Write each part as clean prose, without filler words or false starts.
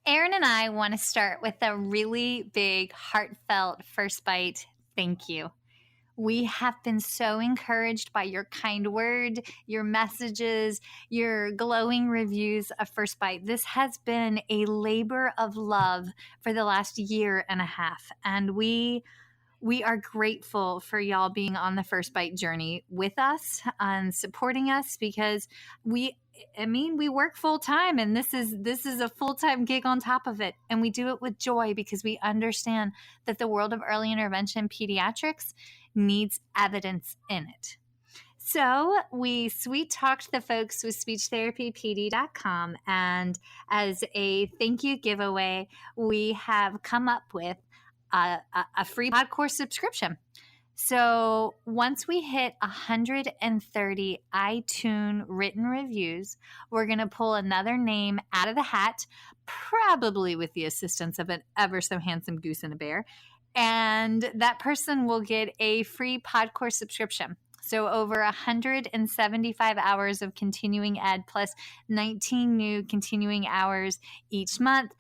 Erin and I want to start with a really big, heartfelt first bite thank you. We have been so encouraged by your kind word, your messages, your glowing reviews of First Bite. This has been a labor of love for the last year and a half, and we are grateful for y'all being on the First Bite journey with us and supporting us because we work full time and this is a full-time gig on top of it. And we do it with joy because we understand that the world of early intervention pediatrics needs evidence in it. So we sweet talked the folks with speechtherapypd.com, and as a thank you giveaway, we have come up with a free pod course subscription. So once we hit 130 iTunes written reviews, we're going to pull another name out of the hat, probably with the assistance of an ever so handsome goose and a bear. And that person will get a free pod course subscription. So over 175 hours of continuing ed plus 19 new continuing hours each month.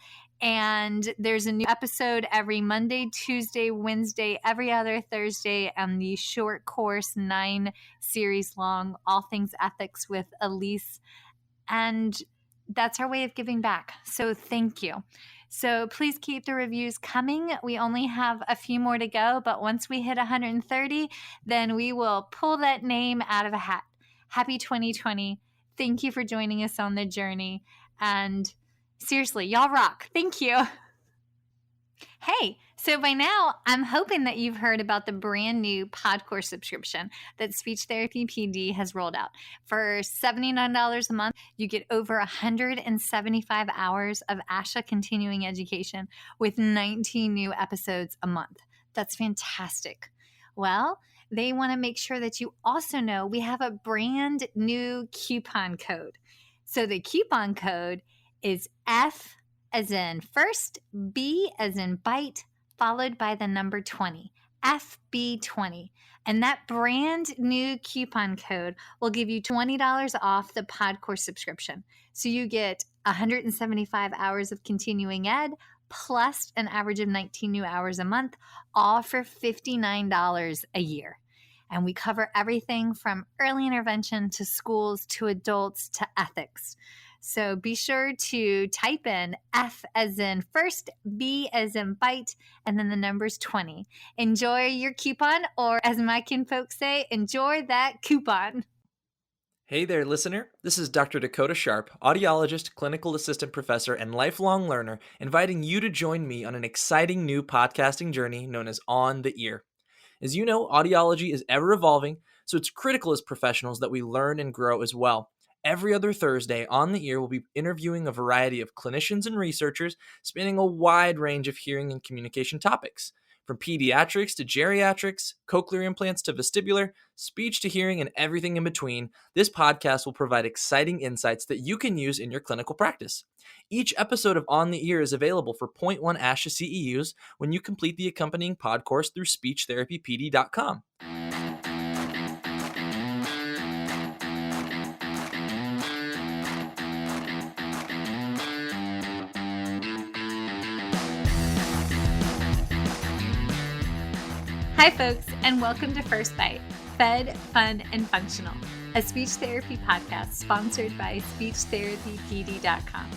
And there's a new episode every Monday, Tuesday, Wednesday, every other Thursday, and the short course, 9 series long, All Things Ethics with Elise. And that's our way of giving back. So thank you. So please keep the reviews coming. We only have a few more to go, but once we hit 130, then we will pull that name out of a hat. Happy 2020. Thank you for joining us on the journey. And seriously, y'all rock. Thank you. Hey, so by now, I'm hoping that you've heard about the brand new pod course subscription that Speech Therapy PD has rolled out. For $79 a month, you get over 175 hours of ASHA continuing education with 19 new episodes a month. That's fantastic. Well, they want to make sure that you also know we have a brand new coupon code. So the coupon code is F as in first, B as in bite, followed by the number 20, FB20. And that brand new coupon code will give you $20 off the pod course subscription. So you get 175 hours of continuing ed plus an average of 19 new hours a month, all for $59 a year. And we cover everything from early intervention to schools to adults to ethics. So be sure to type in F as in first, B as in bite, and then the number's 20. Enjoy your coupon, or as my kinfolk say, enjoy that coupon. Hey there, listener. This is Dr. Dakota Sharp, audiologist, clinical assistant professor, and lifelong learner, inviting you to join me on an exciting new podcasting journey known as On the Ear. As you know, audiology is ever evolving, so it's critical as professionals that we learn and grow as well. Every other Thursday, On the Ear will be interviewing a variety of clinicians and researchers spanning a wide range of hearing and communication topics. From pediatrics to geriatrics, cochlear implants to vestibular, speech to hearing, and everything in between, this podcast will provide exciting insights that you can use in your clinical practice. Each episode of On the Ear is available for 0.1 ASHA CEUs when you complete the accompanying pod course through speechtherapypd.com. Hi, folks, and welcome to First Bite, Fed, Fun, and Functional, a speech therapy podcast sponsored by SpeechTherapyPD.com.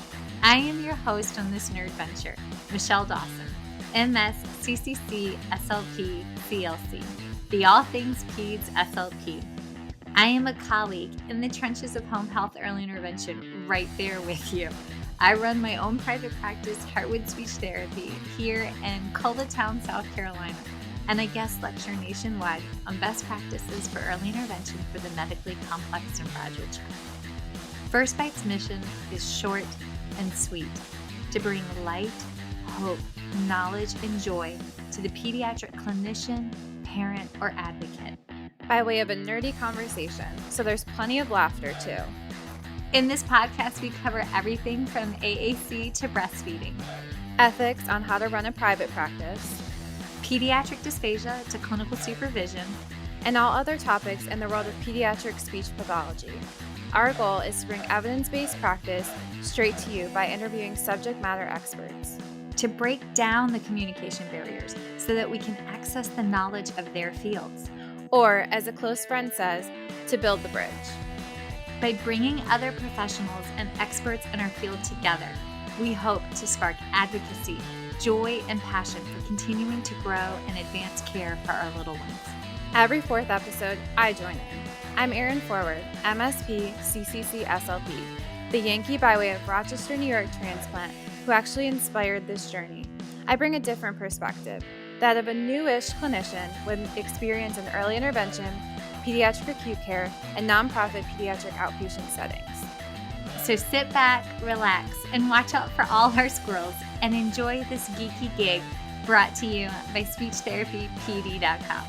I am your host on this nerd venture, Michelle Dawson, MS, CCC, SLP, CLC, the All Things Peds SLP. I am a colleague in the trenches of home health early intervention right there with you. I run my own private practice, Heartwood Speech Therapy, here in Coletown, South Carolina. And I guest lecture nationwide on best practices for early intervention for the medically complex and fragile child. First Bite's mission is short and sweet, to bring light, hope, knowledge, and joy to the pediatric clinician, parent, or advocate. By way of a nerdy conversation, so there's plenty of laughter too. In this podcast, we cover everything from AAC to breastfeeding, ethics on how to run a private practice, pediatric dysphagia to clinical supervision, and all other topics in the world of pediatric speech pathology. Our goal is to bring evidence-based practice straight to you by interviewing subject matter experts. To break down the communication barriers so that we can access the knowledge of their fields. Or, as a close friend says, to build the bridge. By bringing other professionals and experts in our field together, we hope to spark advocacy, joy, and passion for continuing to grow and advance care for our little ones. Every fourth episode, I join in. I'm Erin Forward, MSP, CCC-SLP, the Yankee by way of Rochester, New York transplant who actually inspired this journey. I bring a different perspective, that of a newish clinician with experience in early intervention, pediatric acute care, and nonprofit pediatric outpatient settings. So sit back, relax, and watch out for all our squirrels and enjoy this geeky gig brought to you by SpeechTherapyPD.com.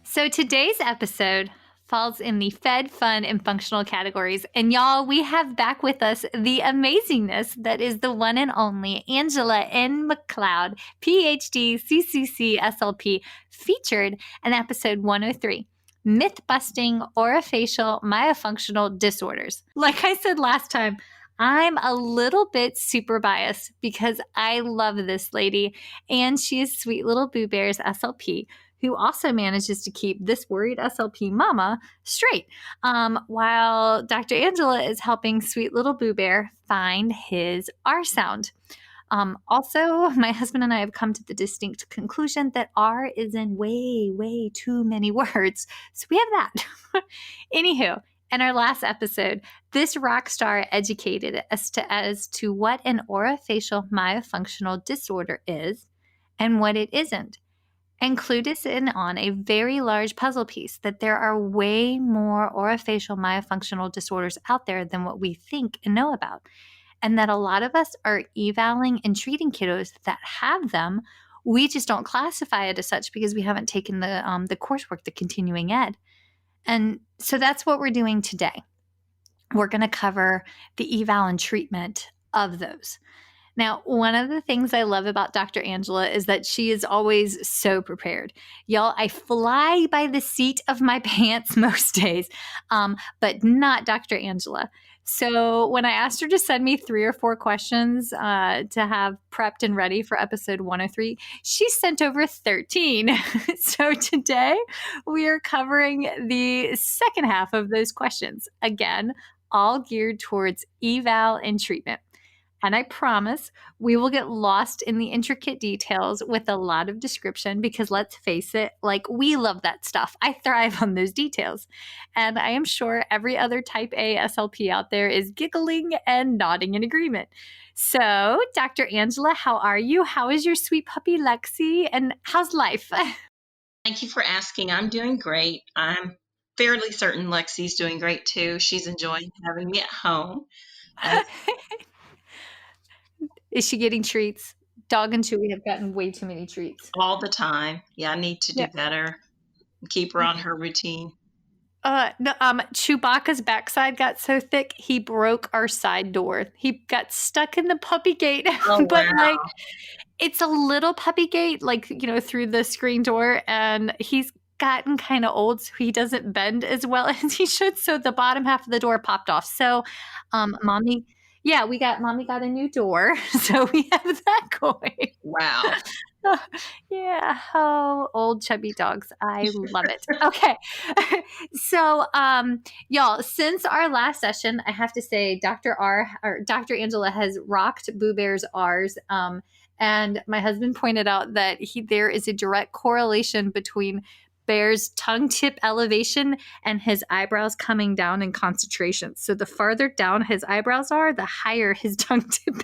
So today's episode falls in the Fed, Fun, and Functional categories. And y'all, we have back with us the amazingness that is the one and only Angela McLeod, Ph.D., CCC-SLP, featured in episode 103, Mythbusting Orofacial Myofunctional Disorders. Like I said last time, I'm a little bit super biased because I love this lady, and she is Sweet Little Boo Bear's SLP, who also manages to keep this worried SLP mama straight, while Dr. Angela is helping Sweet Little Boo Bear find his R sound. Also, my husband and I have come to the distinct conclusion that R is in way, way too many words. So we have that. Anywho, in our last episode, this rock star educated us as to what an orofacial myofunctional disorder is and what it isn't, and clued us in on a very large puzzle piece that there are way more orofacial myofunctional disorders out there than what we think and know about, and that a lot of us are evaling and treating kiddos that have them. We just don't classify it as such because we haven't taken the coursework, the continuing ed. And so that's what we're doing today. We're going to cover the eval and treatment of those. Now, one of the things I love about Dr. Angela is that she is always so prepared. Y'all, I fly by the seat of my pants most days, but not Dr. Angela. So when I asked her to send me 3 or 4 questions to have prepped and ready for episode 103, she sent over 13. So today we are covering the second half of those questions. Again, all geared towards eval and treatment. And I promise we will get lost in the intricate details with a lot of description because let's face it, like we love that stuff. I thrive on those details. And I am sure every other type A SLP out there is giggling and nodding in agreement. So, Dr. Angela, how are you? How is your sweet puppy Lexi? And how's life? Thank you for asking. I'm doing great. I'm fairly certain Lexi's doing great too. She's enjoying having me at home. Is she getting treats? Dog and Chewy have gotten way too many treats. All the time. Yeah, I need to do better. Keep her on her routine. Chewbacca's backside got so thick, he broke our side door. He got stuck in the puppy gate. Oh, But wow. like, it's a little puppy gate, like, through the screen door. And he's gotten kind of old, so he doesn't bend as well as he should. So the bottom half of the door popped off. So, mommy got a new door. So we have that going. Wow. Yeah. Oh, old chubby dogs. I love it. Okay. So, y'all, since our last session, I have to say Dr. Angela has rocked Boo Bear's R's. And my husband pointed out that there is a direct correlation between Bear's tongue tip elevation and his eyebrows coming down in concentration. So the farther down his eyebrows are, the higher his tongue tip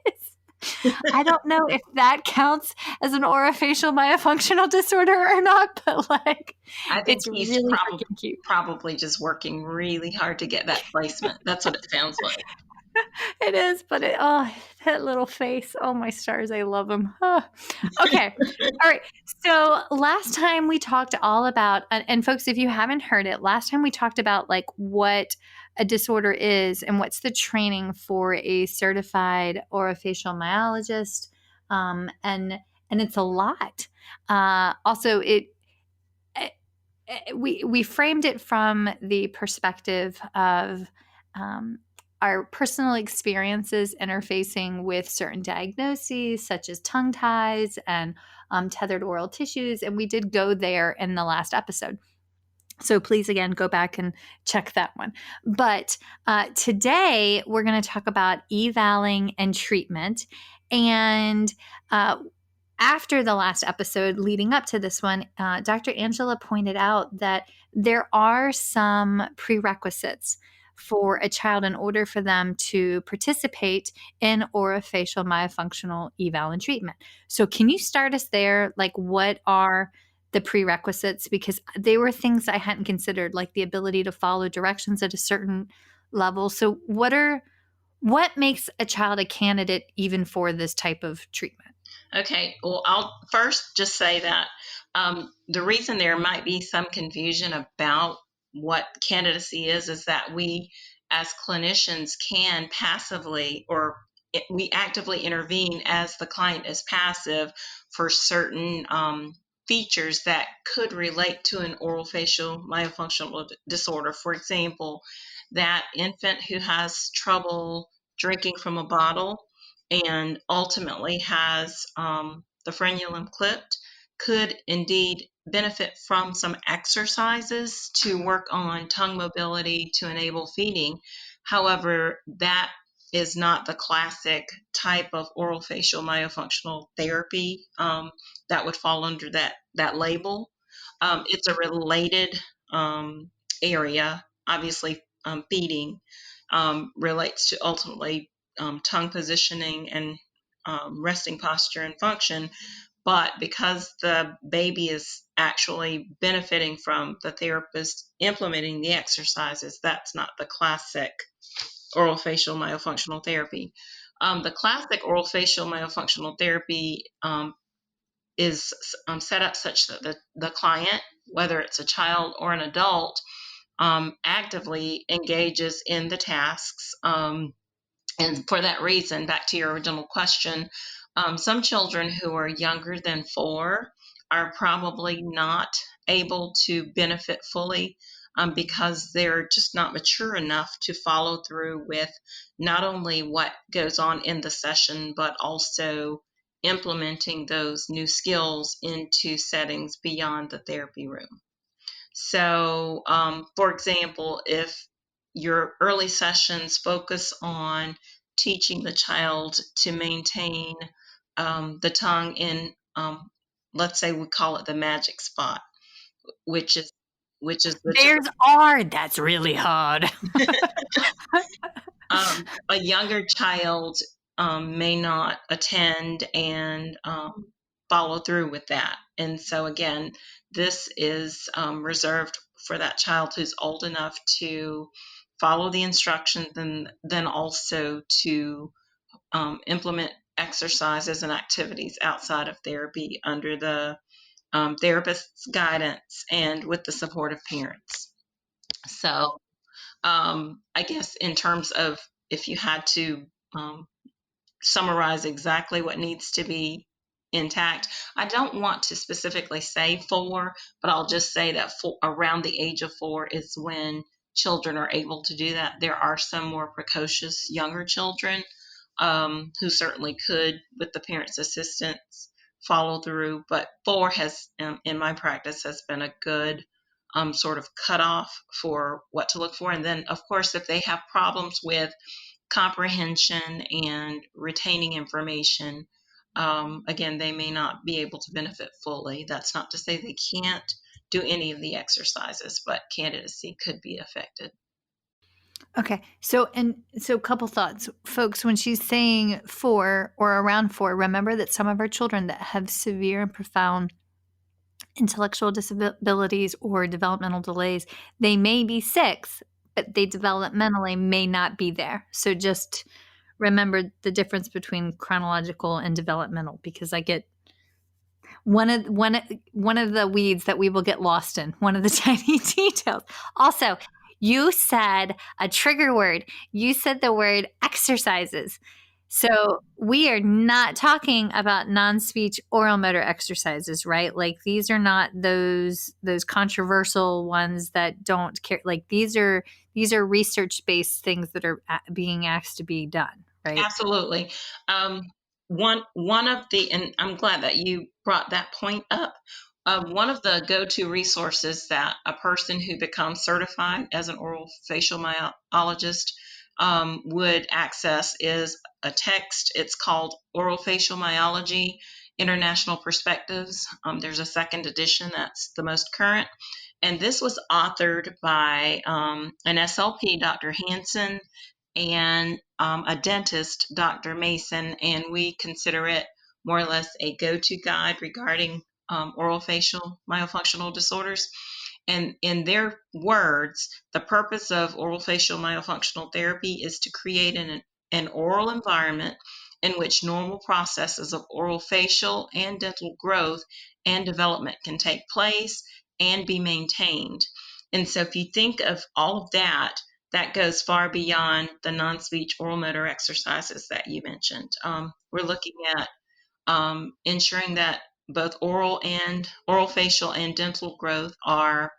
is. I don't know if that counts as an orofacial myofunctional disorder or not, but like, I think it's he's really freaking cute. probably just working really hard to get that placement. That's what it sounds like. It is, but that little face. Oh, my stars. I love him. Oh. Okay. All right. So last time we talked all about, and folks, if you haven't heard it, last time we talked about like what a disorder is and what's the training for a certified orofacial myologist. And it's a lot. Also, we framed it from the perspective of our personal experiences interfacing with certain diagnoses, such as tongue ties and tethered oral tissues. And we did go there in the last episode. So please, again, go back and check that one. But today, we're going to talk about evaling and treatment. And after the last episode leading up to this one, Dr. Angela pointed out that there are some prerequisites for a child in order for them to participate in orofacial myofunctional eval and treatment. So can you start us there? Like, what are the prerequisites? Because they were things I hadn't considered, like the ability to follow directions at a certain level. So what makes a child a candidate even for this type of treatment? Okay, well, I'll first just say that the reason there might be some confusion about what candidacy is that we as clinicians can passively or we actively intervene as the client is passive for certain features that could relate to an orofacial myofunctional disorder. For example, that infant who has trouble drinking from a bottle and ultimately has the frenulum clipped could indeed benefit from some exercises to work on tongue mobility to enable feeding. However, that is not the classic type of orofacial myofunctional therapy that would fall under that label. It's a related area. Obviously, feeding relates to ultimately tongue positioning and resting posture and function. But because the baby is actually benefiting from the therapist implementing the exercises, that's not the classic orofacial myofunctional therapy. The classic orofacial myofunctional therapy is set up such that the client, whether it's a child or an adult, actively engages in the tasks. And for that reason, back to your original question, some children who are younger than 4 are probably not able to benefit fully because they're just not mature enough to follow through with not only what goes on in the session, but also implementing those new skills into settings beyond the therapy room. So, for example, if your early sessions focus on teaching the child to maintain the tongue in, let's say we call it the magic spot, which is There's R. That's really hard. A younger child may not attend and follow through with that. And so again, this is reserved for that child who's old enough to follow the instructions and then also to implement exercises and activities outside of therapy under the therapist's guidance and with the support of parents. So I guess in terms of if you had to summarize exactly what needs to be intact, I don't want to specifically say 4, but I'll just say that around the age of 4 is when children are able to do that. There are some more precocious younger children who certainly could, with the parents' assistance, follow through. But 4 has, in my practice, has been a good sort of cutoff for what to look for. And then, of course, if they have problems with comprehension and retaining information, again, they may not be able to benefit fully. That's not to say they can't do any of the exercises, but candidacy could be affected. Okay. So a couple thoughts, folks. When she's saying 4 or around 4, remember that some of our children that have severe and profound intellectual disabilities or developmental delays, they may be 6, but they developmentally may not be there. So just remember the difference between chronological and developmental, because I get one of the weeds that we will get lost in, one of the tiny details. Also, you said a trigger word. You said the word exercises. So we are not talking about non-speech oral motor exercises, right? Like these are not those controversial ones that don't care. Like these are research-based things that are being asked to be done, right? Absolutely. One of the, and I'm glad that you brought that point up. One of the go-to resources that a person who becomes certified as an oral facial myologist would access is a text. It's called Orofacial Myology International Perspectives. There's a second edition that's the most current. And this was authored by an SLP, Dr. Hansen, and a dentist, Dr. Mason, and we consider it more or less a go-to guide regarding orofacial myofunctional disorders. And in their words, the purpose of orofacial myofunctional therapy is to create an oral environment in which normal processes of orofacial and dental growth and development can take place and be maintained. And so if you think of all of that, that goes far beyond the non-speech oral motor exercises that you mentioned. We're looking at ensuring that both oral facial and dental growth are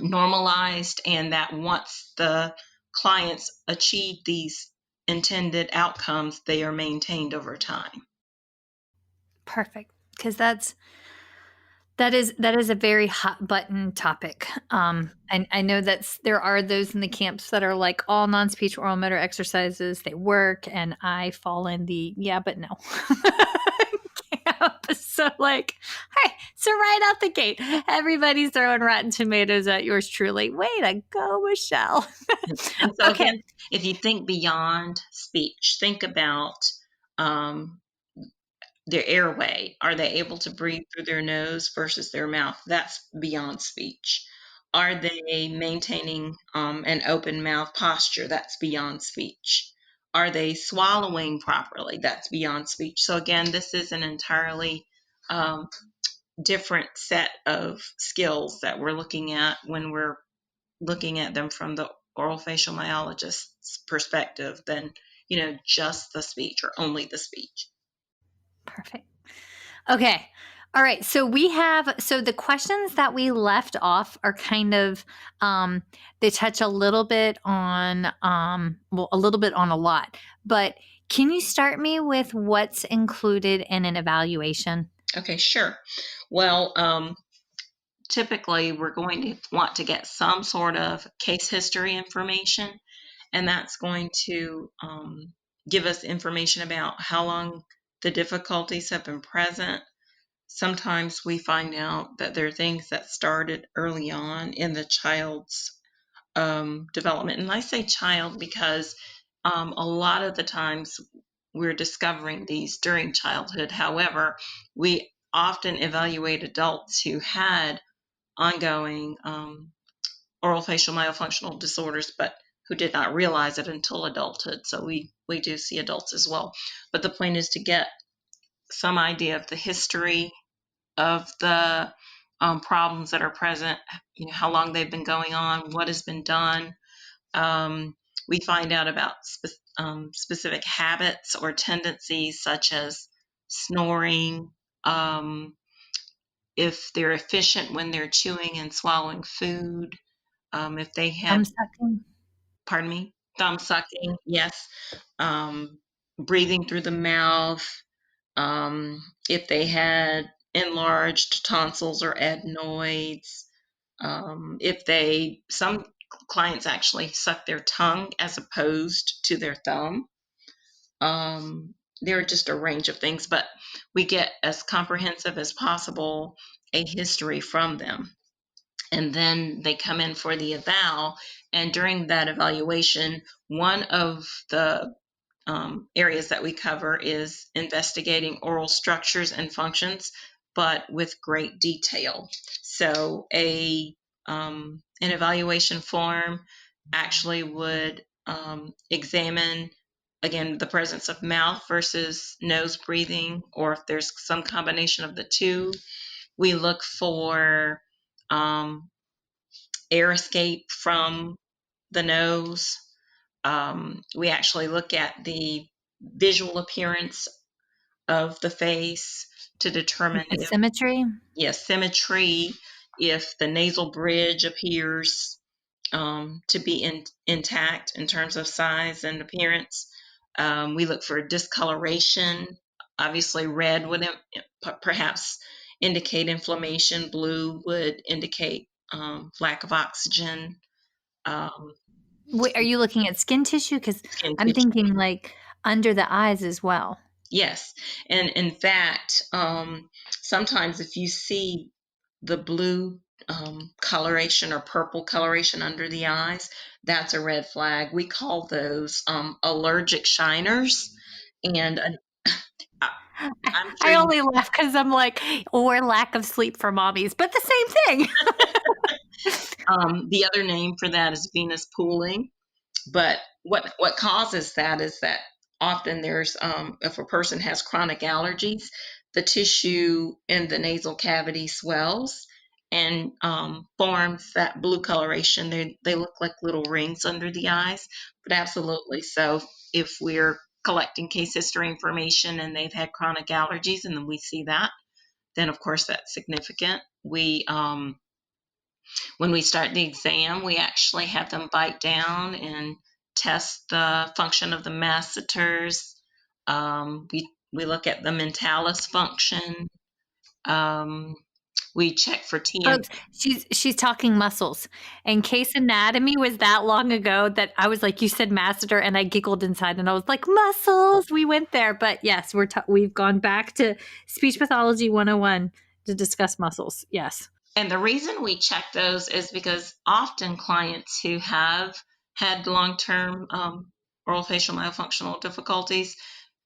normalized, and that once the clients achieve these intended outcomes, they are maintained over time. Perfect. Because that is a very hot button topic. And I know that there are those in the camps that are like all non-speech oral motor exercises, they work, and I fall in the yeah, but no camp. So like, hey, so right out the gate, everybody's throwing rotten tomatoes at yours truly. Way to go, Michelle. And so Okay. again, if you think beyond speech, think about their airway. Are they able to breathe through their nose versus their mouth? That's beyond speech. Are they maintaining an open mouth posture? That's beyond speech. Are they swallowing properly? That's beyond speech. So again, this is an entirely different set of skills that we're looking at when we're looking at them from the oral facial myologist's perspective than, just the speech or only the speech. Perfect. Okay. All right. So the questions that we left off are kind of, they touch a little bit on, a little bit on a lot, but can you start me with what's included in an evaluation? Okay, sure. Well, typically we're going to want to get some sort of case history information, and that's going to give us information about how long the difficulties have been present. Sometimes we find out that there are things that started early on in the child's development. And I say child because a lot of the times we're discovering these during childhood. However, we often evaluate adults who had ongoing orofacial myofunctional disorders, but who did not realize it until adulthood. So we do see adults as well. But the point is to get some idea of the history of the problems that are present, how long they've been going on, what has been done. We find out about specific habits or tendencies such as snoring, if they're efficient when they're chewing and swallowing food, if they have, Sucking. pardon me, thumb sucking, yes, breathing through the mouth, if they had enlarged tonsils or adenoids, some clients actually suck their tongue as opposed to their thumb. There are just a range of things, but we get as comprehensive as possible a history from them. And then they come in for the eval, and during that evaluation, one of the areas that we cover is investigating oral structures and functions, but with great detail. So an evaluation form actually would examine, again, the presence of mouth versus nose breathing, or if there's some combination of the two. We look for air escape from the nose. We actually look at the visual appearance of the face to determine The if, symmetry. yes, symmetry, if the nasal bridge appears to be intact in terms of size and appearance. We look for discoloration. Obviously, red would perhaps indicate inflammation. Blue would indicate lack of oxygen. Um, Wait, are you looking at skin tissue? Because skin I'm tissue. thinking like under the eyes as well. Yes, and in fact, sometimes if you see the blue coloration or purple coloration under the eyes, that's a red flag. We call those allergic shiners, and I, I'm sure I only laugh because I'm like, or lack of sleep for mommies, but the same thing. the other name for that is venous pooling. But what causes that is that often there's if a person has chronic allergies, the tissue in the nasal cavity swells and forms that blue coloration. They look like little rings under the eyes, but absolutely. So if we're collecting case history information and they've had chronic allergies, and then we see that, then of course that's significant. We when we start the exam, we actually have them bite down and test the function of the masseters. We look at the mentalis function. We check for TM. Folks, she's talking muscles. And case anatomy was that long ago that I was like, you said masseter, and I giggled inside, and I was like, muscles. We went there, but yes, we've gone back to speech pathology 101 to discuss muscles. Yes. And the reason we check those is because often clients who have had long-term orofacial myofunctional difficulties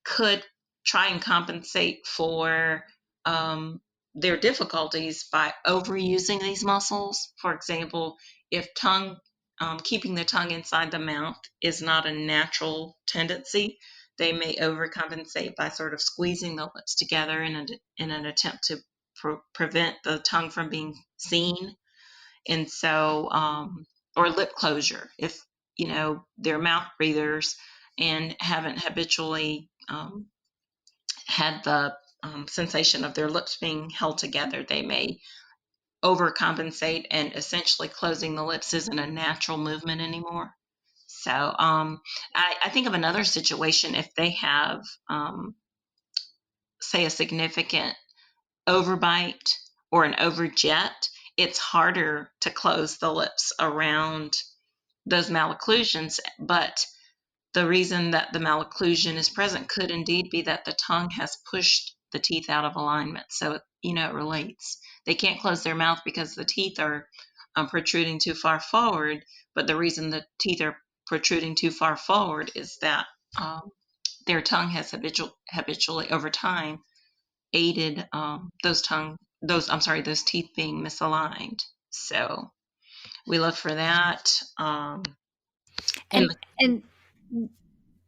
could try and compensate for their difficulties by overusing these muscles. For example, if keeping the tongue inside the mouth is not a natural tendency, they may overcompensate by sort of squeezing the lips together in an attempt to prevent the tongue from being seen. And so, or lip closure, if they're mouth breathers and haven't habitually had the sensation of their lips being held together, they may overcompensate, and essentially closing the lips isn't a natural movement anymore. So I think of another situation if they have, say, a significant overbite or an overjet. It's harder to close the lips around those malocclusions, but the reason that the malocclusion is present could indeed be that the tongue has pushed the teeth out of alignment. So, it relates. They can't close their mouth because the teeth are protruding too far forward, but the reason the teeth are protruding too far forward is that their tongue has habitually over time aided those teeth being misaligned. So we look for that. And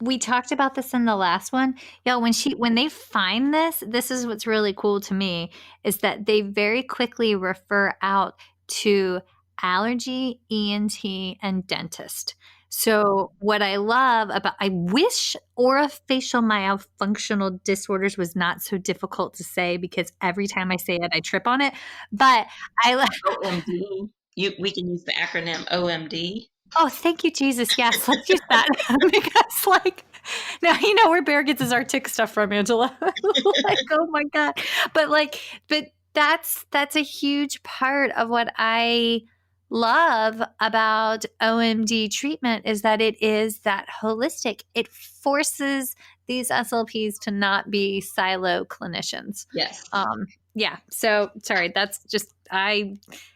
we talked about this in the last one. Yeah, when they find this is what's really cool to me, is that they very quickly refer out to allergy, ENT, and dentist. So what I wish orofacial myofunctional disorders was not so difficult to say, because every time I say it, I trip on it. But OMD. We can use the acronym OMD. Oh, thank you, Jesus. Yes, let's use that. Because, now you know where Bear gets his Arctic stuff from, Angela. Oh my God. But that's a huge part of what I love about OMD treatment, is that it is that holistic. It forces these SLPs to not be silo clinicians. Yes. Yeah. So sorry, that's just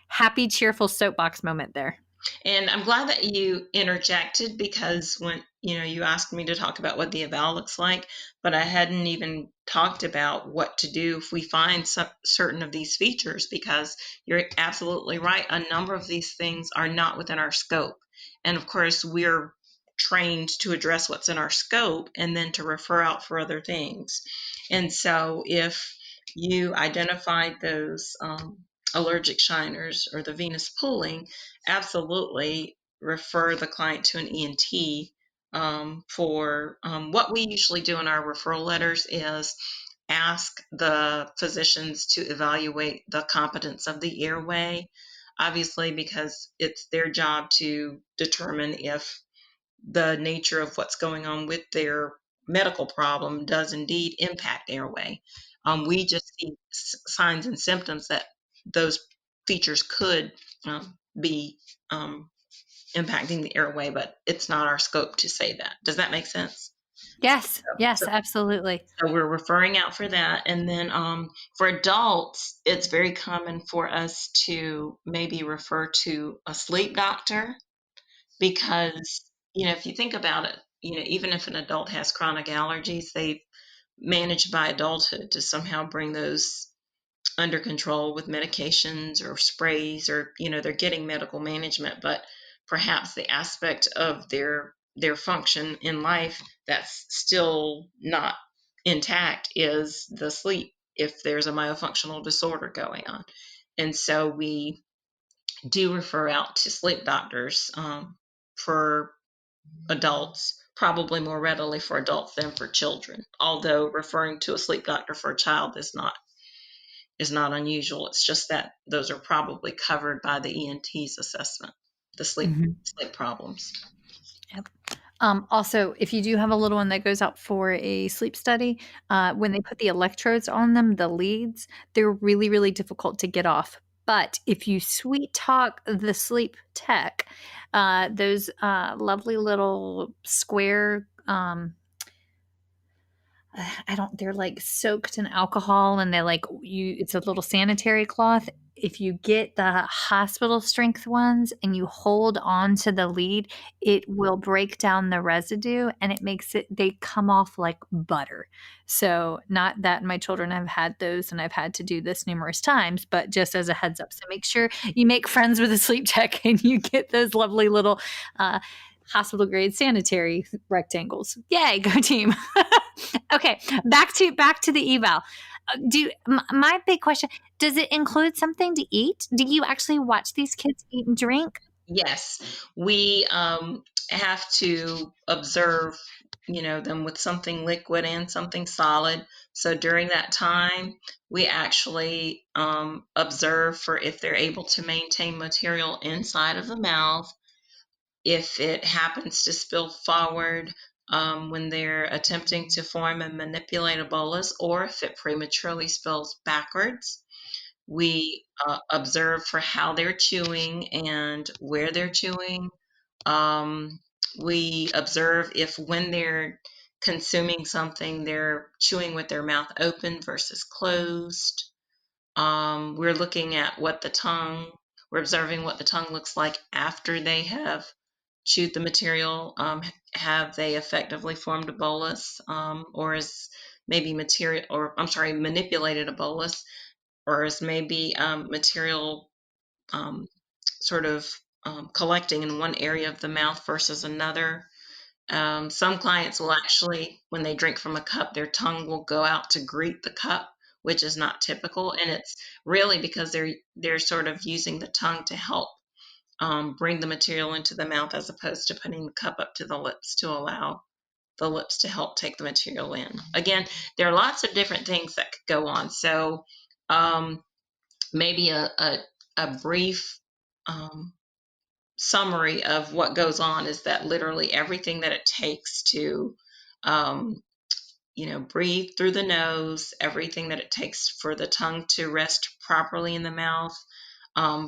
happy, cheerful soapbox moment there. And I'm glad that you interjected, because when you asked me to talk about what the eval looks like, but I hadn't even talked about what to do if we find certain of these features, because you're absolutely right. A number of these things are not within our scope. And of course, we're trained to address what's in our scope and then to refer out for other things. And so if you identified those allergic shiners or the venous pooling, absolutely refer the client to an ENT for what we usually do in our referral letters is ask the physicians to evaluate the competence of the airway, obviously, because it's their job to determine if the nature of what's going on with their medical problem does indeed impact airway. We just see signs and symptoms that those features could be impacting the airway, but it's not our scope to say that. Does that make sense? Yes, absolutely. So we're referring out for that. And then for adults, it's very common for us to maybe refer to a sleep doctor because, if you think about it, even if an adult has chronic allergies, they've managed by adulthood to somehow bring those under control with medications or sprays, or they're getting medical management, but perhaps the aspect of their function in life that's still not intact is the sleep, if there's a myofunctional disorder going on. And so we do refer out to sleep doctors for adults, probably more readily for adults than for children, although referring to a sleep doctor for a child is not unusual. It's just that those are probably covered by the ENT's assessment, the sleep problems. Yep. Also, if you do have a little one that goes out for a sleep study, when they put the electrodes on them, the leads, they're really, really difficult to get off. But if you sweet talk the sleep tech, those lovely little square, they're like soaked in alcohol, and it's a little sanitary cloth. If you get the hospital strength ones and you hold on to the lead, it will break down the residue, and they come off like butter. So not that my children have had those and I've had to do this numerous times, but just as a heads up. So make sure you make friends with a sleep tech and you get those lovely little hospital grade sanitary rectangles. Yay, go team. Okay, back to the eval. My big question, does it include something to eat? Do you actually watch these kids eat and drink? Yes, we have to observe, them with something liquid and something solid. So during that time, we actually observe for if they're able to maintain material inside of the mouth, if it happens to spill forward when they're attempting to form and manipulate a bolus, or if it prematurely spills backwards. We observe for how they're chewing and where they're chewing. We observe if when they're consuming something, they're chewing with their mouth open versus closed. We're looking at we're observing what the tongue looks like after they have chewed the material. Have they effectively formed a bolus, or is maybe manipulated a bolus, or is maybe material sort of collecting in one area of the mouth versus another. Some clients will actually, when they drink from a cup, their tongue will go out to greet the cup, which is not typical, and it's really because they're sort of using the tongue to help bring the material into the mouth, as opposed to putting the cup up to the lips to allow the lips to help take the material in. Again, there are lots of different things that could go on. So maybe a brief summary of what goes on is that literally everything that it takes to breathe through the nose, everything that it takes for the tongue to rest properly in the mouth,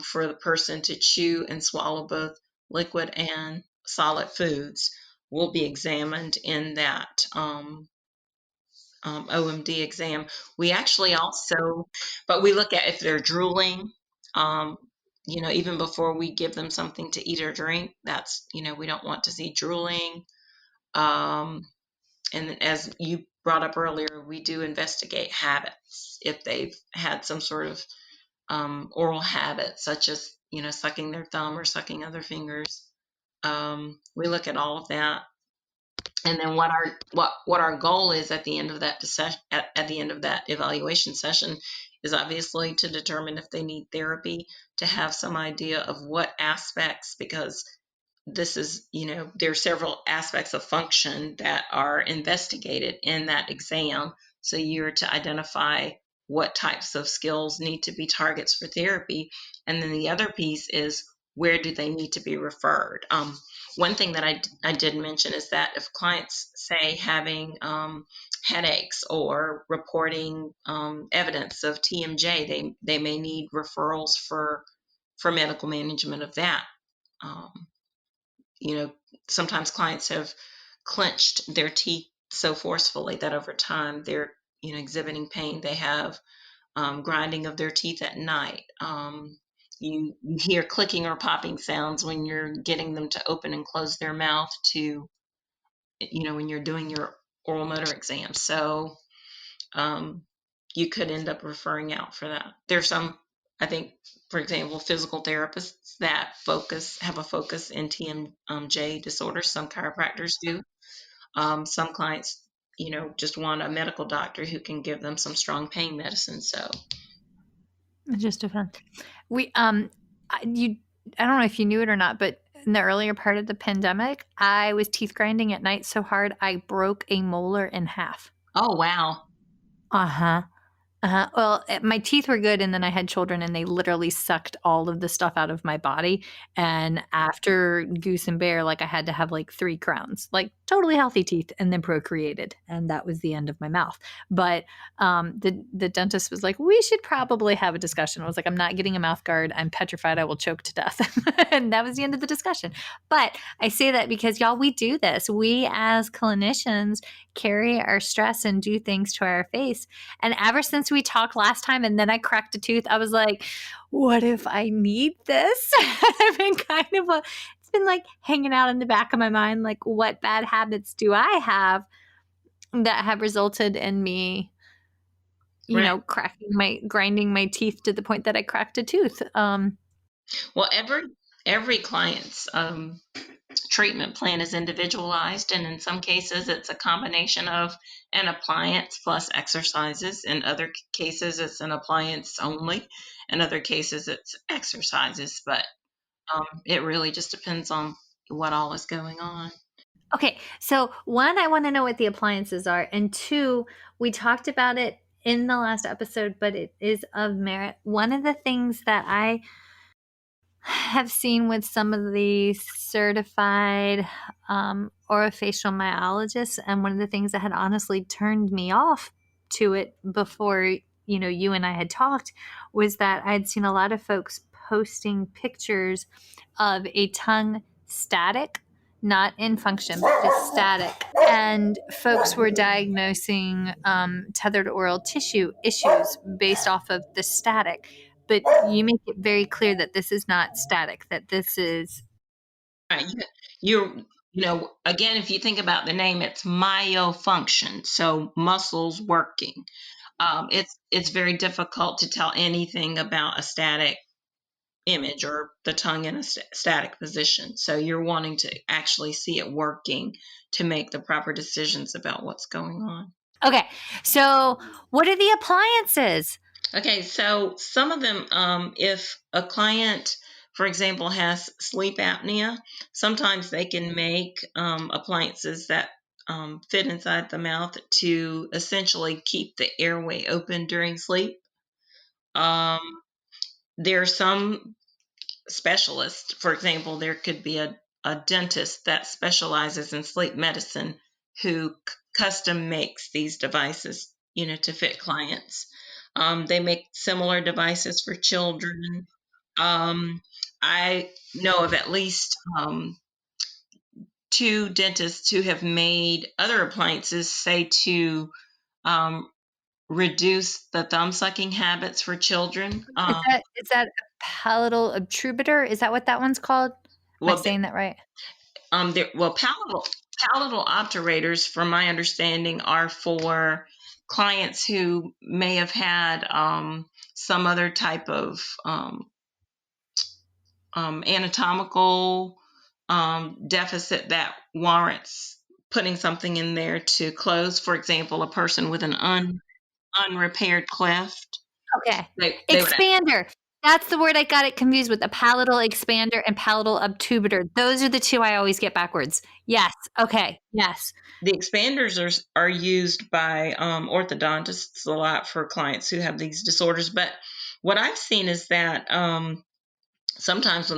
for the person to chew and swallow both liquid and solid foods will be examined in that OMD exam. We actually but we look at if they're drooling, even before we give them something to eat or drink. That's, we don't want to see drooling. And as you brought up earlier, we do investigate habits. If they've had some sort of oral habit, such as, sucking their thumb or sucking other fingers. We look at all of that. And then what our goal is at the end of that at the end of that evaluation session is obviously to determine if they need therapy, to have some idea of what aspects, because this is, there are several aspects of function that are investigated in that exam. So you're to identify what types of skills need to be targets for therapy. And then the other piece is, where do they need to be referred? One thing that I did mention is that if clients say having headaches or reporting evidence of TMJ, they may need referrals for medical management of that. Sometimes clients have clenched their teeth so forcefully that over time they're exhibiting pain. They have grinding of their teeth at night. You hear clicking or popping sounds when you're getting them to open and close their mouth to, when you're doing your oral motor exam. So you could end up referring out for that. There's some, I think, for example, physical therapists that have a focus in TMJ disorders. Some chiropractors do. Some clients, just want a medical doctor who can give them some strong pain medicine. So Just a fun. I don't know if you knew it or not, but in the earlier part of the pandemic, I was teeth grinding at night so hard I broke a molar in half. Oh, wow. Uh-huh. Well, my teeth were good, and then I had children, and they literally sucked all of the stuff out of my body. And after Goose and Bear, I had to have 3 crowns, totally healthy teeth, and then procreated, and that was the end of my mouth. But the dentist was like, "We should probably have a discussion." I was like, "I'm not getting a mouth guard. I'm petrified I will choke to death," and that was the end of the discussion. But I say that because, y'all, we do this. We as clinicians carry our stress and do things to our face, and ever since we talked last time and then I cracked a tooth, I was like, what if I need this? I've been it's been hanging out in the back of my mind, what bad habits do I have that have resulted in me, grinding my teeth to the point that I cracked a tooth. Well, every client's treatment plan is individualized, and in some cases it's a combination of an appliance plus exercises. In other cases it's an appliance only. In other cases it's exercises, but it really just depends on what all is going on. Okay, so 1, I want to know what the appliances are, and 2, we talked about it in the last episode, but it is of merit. One of the things that I have seen with some of the certified orofacial myologists, and one of the things that had honestly turned me off to it before you and I had talked, was that I'd seen a lot of folks posting pictures of a tongue static, not in function, but just static. And folks were diagnosing tethered oral tissue issues based off of the static. But you make it very clear that this is not static, that this is... Right. Again, if you think about the name, it's myofunction, so muscles working. It's very difficult to tell anything about a static image or the tongue in a static position. So you're wanting to actually see it working to make the proper decisions about what's going on. Okay, so what are the appliances? Okay, so some of them, if a client, for example, has sleep apnea, sometimes they can make appliances that fit inside the mouth to essentially keep the airway open during sleep. There are some specialists, for example, there could be a dentist that specializes in sleep medicine who custom makes these devices, to fit clients. They make similar devices for children. I know of at least 2 dentists who have made other appliances, say to reduce the thumb sucking habits for children. Is that a palatal obturator? Is that what that one's called? Am I saying that right? Palatal obturators, from my understanding, are for clients who may have had some other type of anatomical deficit that warrants putting something in there to close. For example, a person with an unrepaired cleft. Okay. Expander. That's the word I got it confused with, the palatal expander and palatal obtubator. Those are the two I always get backwards. Yes. Okay. Yes. The expanders are used by orthodontists a lot for clients who have these disorders. But what I've seen is that sometimes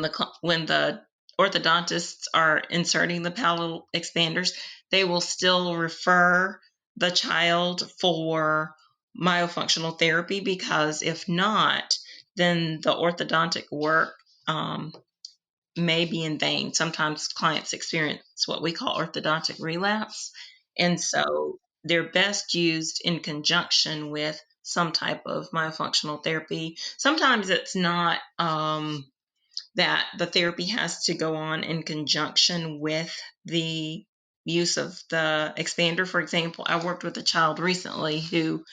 when the orthodontists are inserting the palatal expanders, they will still refer the child for myofunctional therapy, because if not, then the orthodontic work may be in vain. Sometimes clients experience what we call orthodontic relapse, and so they're best used in conjunction with some type of myofunctional therapy. Sometimes it's not that the therapy has to go on in conjunction with the use of the expander. For example, I worked with a child recently who,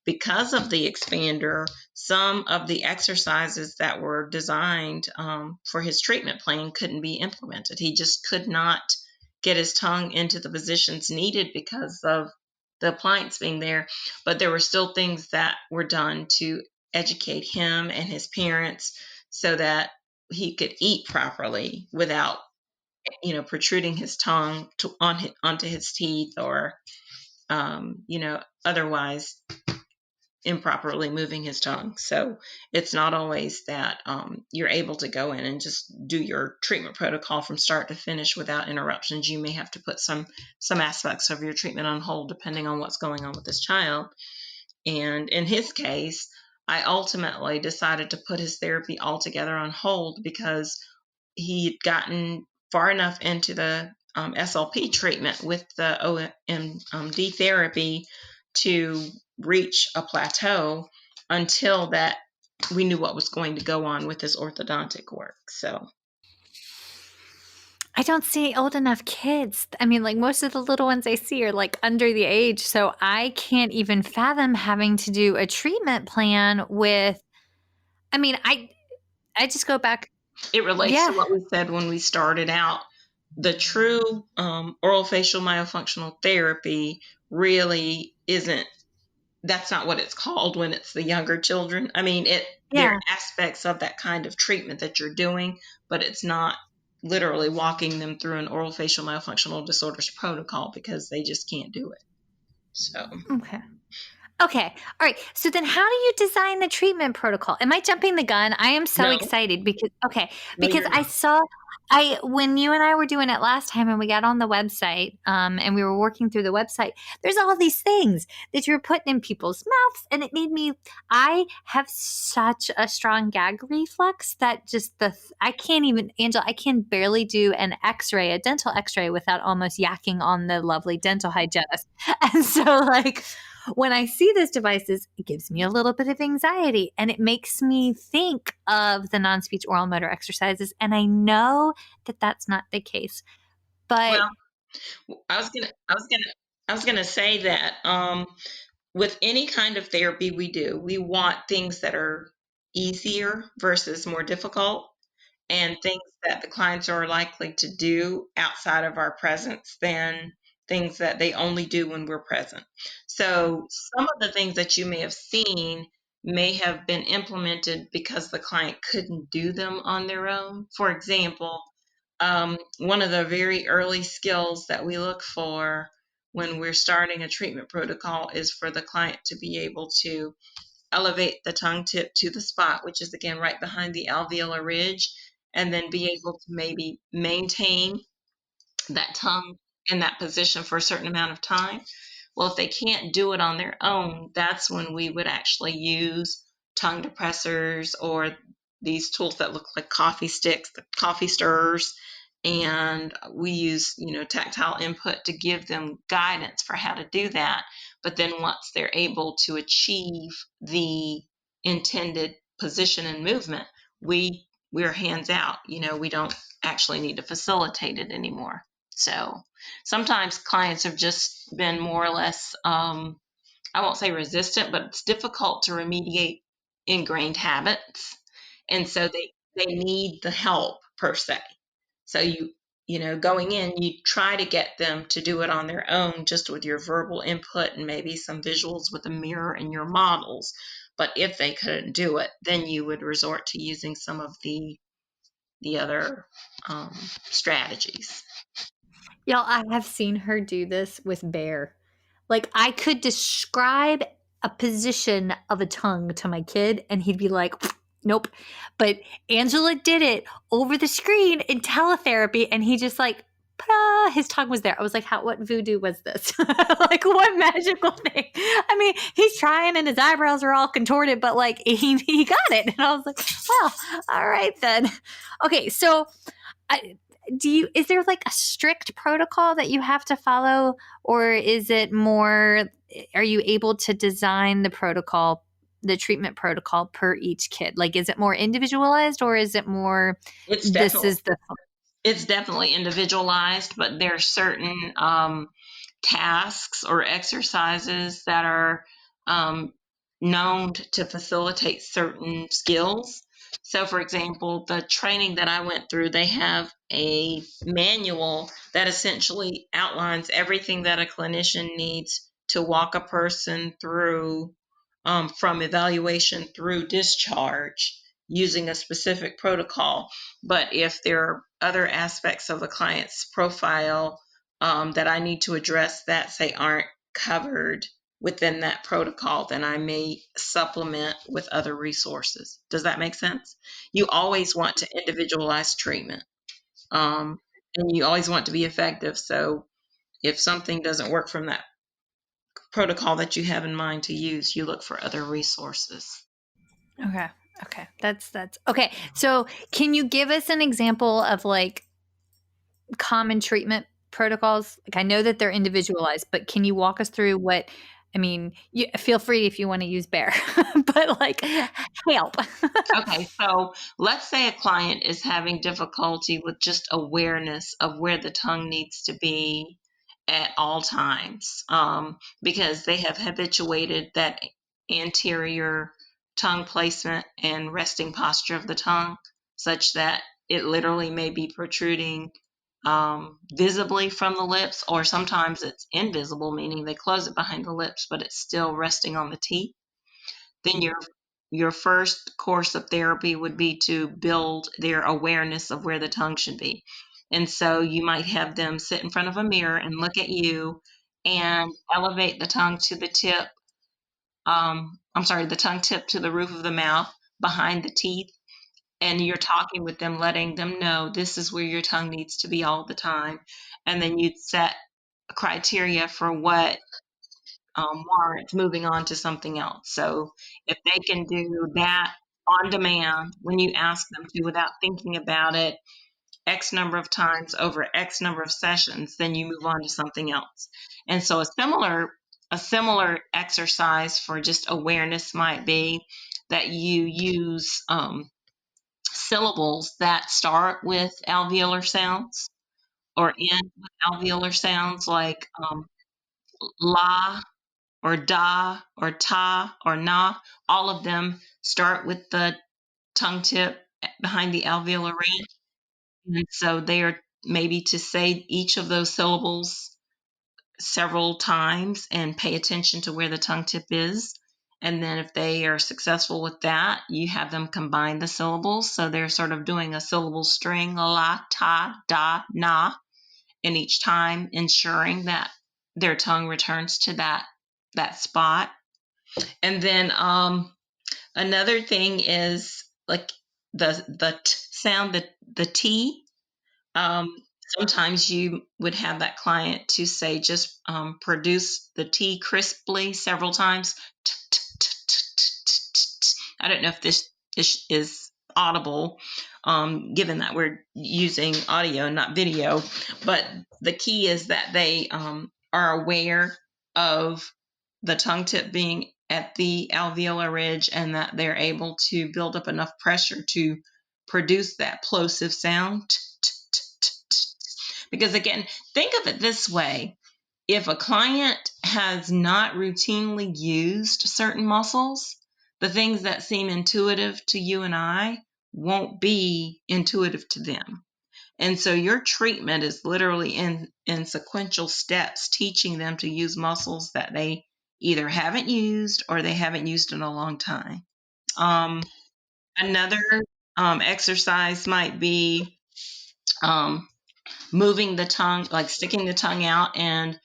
because of the expander, some of the exercises that were designed for his treatment plan couldn't be implemented. He just could not get his tongue into the positions needed because of the appliance being there. But there were still things that were done to educate him and his parents so that he could eat properly without, protruding his tongue onto his teeth, or, otherwise improperly moving his tongue. So it's not always that you're able to go in and just do your treatment protocol from start to finish without interruptions. You may have to put some aspects of your treatment on hold depending on what's going on with this child. And in his case, I ultimately decided to put his therapy altogether on hold because he'd gotten far enough into the SLP treatment with the OMD therapy to reach a plateau until that we knew what was going to go on with his orthodontic work. So I don't see old enough kids. I mean, like most of the little ones I see are like under the age. So I can't even fathom having to do a treatment plan with, I mean, I just go back. it relates to Yeah. what we said when we started out. The true orofacial myofunctional therapy really isn't, that's not what it's called when it's the younger children. I mean, there Yeah. are aspects of that kind of treatment that you're doing, but it's not literally walking them through an orofacial myofunctional disorders protocol, because they just can't do it. So Okay. Okay. All right. So then how do you design the treatment protocol? Am I jumping the gun? I am so no, excited because you're I not. saw when you and I were doing it last time and we got on the website, and we were working through the website, there's all these things that you're putting in people's mouths, and it made me, I have such a strong gag reflex that just I can't even, Angela, I can barely do an x-ray, a dental x-ray, without almost yakking on the lovely dental hygienist. And so like, when I see those devices, it gives me a little bit of anxiety, and it makes me think of the non-speech oral motor exercises. And I know that that's not the case, but Well, I was gonna say that with any kind of therapy we do, we want things that are easier versus more difficult, and things that the clients are likely to do outside of our presence than things that they only do when we're present. So some of the things that you may have seen may have been implemented because the client couldn't do them on their own. For example, one of the very early skills that we look for when we're starting a treatment protocol is for the client to be able to elevate the tongue tip to the spot, which is again right behind the alveolar ridge, and then be able to maybe maintain that tongue in that position for a certain amount of time. Well, if they can't do it on their own, that's when we would actually use tongue depressors or these tools that look like coffee sticks, the coffee stirrers, and we use, tactile input to give them guidance for how to do that. But then once they're able to achieve the intended position and movement, we're hands out. We don't actually need to facilitate it anymore. So sometimes clients have just been more or less, I won't say resistant, but it's difficult to remediate ingrained habits. And so they need the help per se. So going in, you try to get them to do it on their own, just with your verbal input and maybe some visuals with a mirror and your models. But if they couldn't do it, then you would resort to using some of the other strategies. Y'all, I have seen her do this with Bear. Like, I could describe a position of a tongue to my kid, and he'd be like, nope. But Angela did it over the screen in teletherapy, and he just like, ta-da, his tongue was there. I was like, what voodoo was this? Like, what magical thing? I mean, he's trying, and his eyebrows are all contorted, but like, he got it. And I was like, well, all right then. Okay, so is there like a strict protocol that you have to follow, or is it more, are you able to design the protocol, the treatment protocol per each kid? Like, is it more individualized, or is it more, It's definitely individualized, but there are certain tasks or exercises that are known to facilitate certain skills. So, for example, the training that I went through, they have a manual that essentially outlines everything that a clinician needs to walk a person through from evaluation through discharge using a specific protocol. But if there are other aspects of the client's profile that I need to address that, say, aren't covered within that protocol, then I may supplement with other resources. Does that make sense? You always want to individualize treatment, and you always want to be effective. So if something doesn't work from that protocol that you have in mind to use, you look for other resources. Okay. That's okay. So can you give us an example of like common treatment protocols? Like, I know that they're individualized, but can you walk us through what, I mean, feel free if you want to use Bear, but like, help. Okay, so let's say a client is having difficulty with just awareness of where the tongue needs to be at all times, because they have habituated that anterior tongue placement and resting posture of the tongue such that it literally may be protruding visibly from the lips, or sometimes it's invisible, meaning they close it behind the lips, but it's still resting on the teeth. Then your first course of therapy would be to build their awareness of where the tongue should be. And so you might have them sit in front of a mirror and look at you and elevate the tongue to the tip. The tongue tip to the roof of the mouth behind the teeth. And you're talking with them, letting them know this is where your tongue needs to be all the time. And then you'd set criteria for what warrants moving on to something else. So if they can do that on demand when you ask them to without thinking about it X number of times over X number of sessions, then you move on to something else. And so a similar exercise for just awareness might be that you use syllables that start with alveolar sounds or end with alveolar sounds, like la, or da, or ta, or na. All of them start with the tongue tip behind the alveolar ridge. And so they are maybe to say each of those syllables several times and pay attention to where the tongue tip is. And then if they are successful with that, you have them combine the syllables. So they're sort of doing a syllable string, la, ta, da, na, and each time ensuring that their tongue returns to that spot. And then another thing is like the sound, the T. Sometimes you would have that client to say, just produce the T crisply several times. I don't know if this is audible, given that we're using audio, not video, but the key is that they are aware of the tongue tip being at the alveolar ridge and that they're able to build up enough pressure to produce that plosive sound. Because again, think of it this way. If a client has not routinely used certain muscles, the things that seem intuitive to you and I won't be intuitive to them. And so your treatment is literally in sequential steps, teaching them to use muscles that they either haven't used or they haven't used in a long time. Another exercise might be moving the tongue, like sticking the tongue out and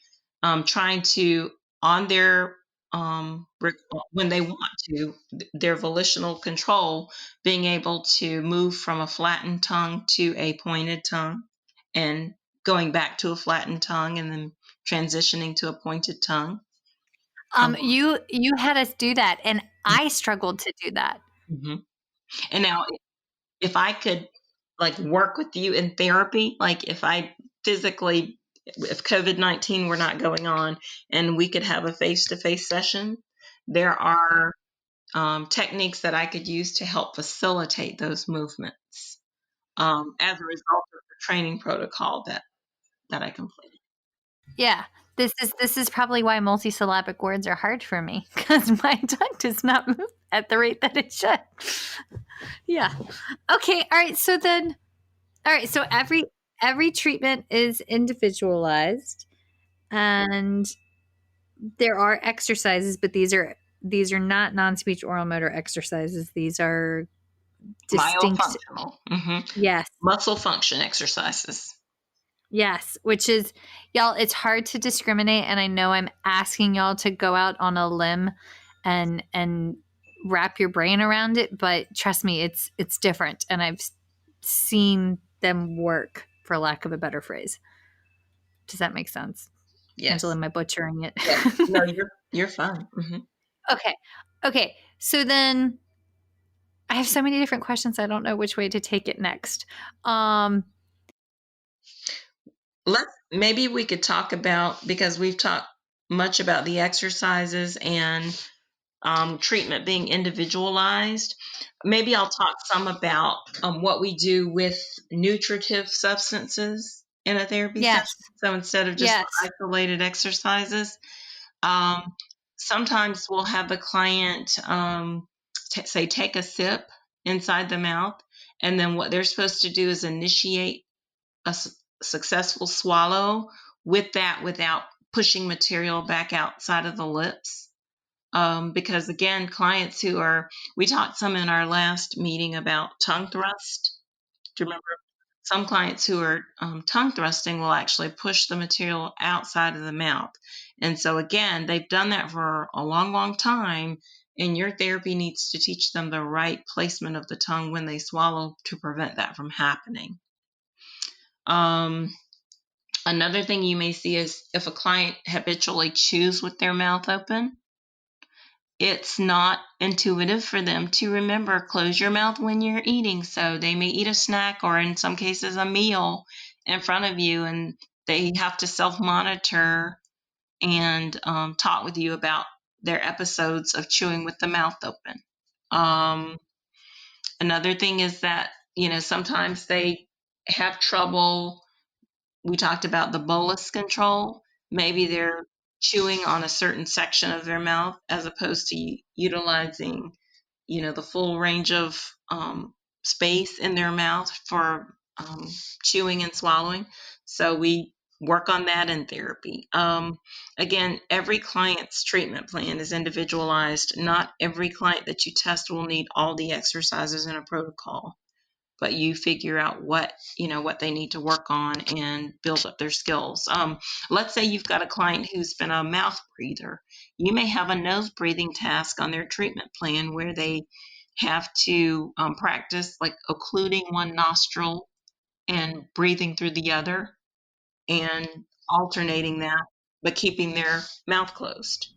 trying to, on their, when they want to, their volitional control, being able to move from a flattened tongue to a pointed tongue and going back to a flattened tongue and then transitioning to a pointed tongue. You had us do that, and I struggled to do that. Mm-hmm. And now, if I could like work with you in therapy, like if COVID-19 were not going on and we could have a face-to-face session, there are techniques that I could use to help facilitate those movements as a result of the training protocol that I completed. Yeah. This is probably why multisyllabic words are hard for me, because my tongue does not move at the rate that it should. Yeah. Okay. All right. So every treatment is individualized, and there are exercises, but these are not non-speech oral motor exercises. These are distinct. Myofunctional. Mm-hmm. Yes. Muscle function exercises. Yes, which is, y'all, it's hard to discriminate, and I know I'm asking y'all to go out on a limb and wrap your brain around it, but trust me, it's different, and I've seen them work, for lack of a better phrase. Does that make sense? Yes. Angela, am I butchering it? Yes. No, you're fine. Mm-hmm. Okay. So then I have so many different questions. I don't know which way to take it next. Maybe we could talk about, because we've talked much about the exercises and treatment being individualized. Maybe I'll talk some about what we do with nutritive substances in a therapy session. So instead of just isolated exercises, sometimes we'll have the client say take a sip inside the mouth, and then what they're supposed to do is initiate a successful swallow without pushing material back outside of the lips. Because again, clients we talked some in our last meeting about tongue thrust. Do you remember? Some clients who are tongue thrusting will actually push the material outside of the mouth. And so again, they've done that for a long, long time, and your therapy needs to teach them the right placement of the tongue when they swallow to prevent that from happening. Another thing you may see is if a client habitually chews with their mouth open, it's not intuitive for them to remember, close your mouth when you're eating. So they may eat a snack, or in some cases a meal, in front of you, and they have to self-monitor and talk with you about their episodes of chewing with the mouth open. Another thing is that, sometimes they have trouble. We talked about the bolus control. Maybe they're chewing on a certain section of their mouth as opposed to utilizing, the full range of space in their mouth for chewing and swallowing. So we work on that in therapy. Again, every client's treatment plan is individualized. Not every client that you test will need all the exercises in a protocol, but you figure out what they need to work on and build up their skills. Let's say you've got a client who's been a mouth breather. You may have a nose breathing task on their treatment plan where they have to practice like occluding one nostril and breathing through the other and alternating that, but keeping their mouth closed.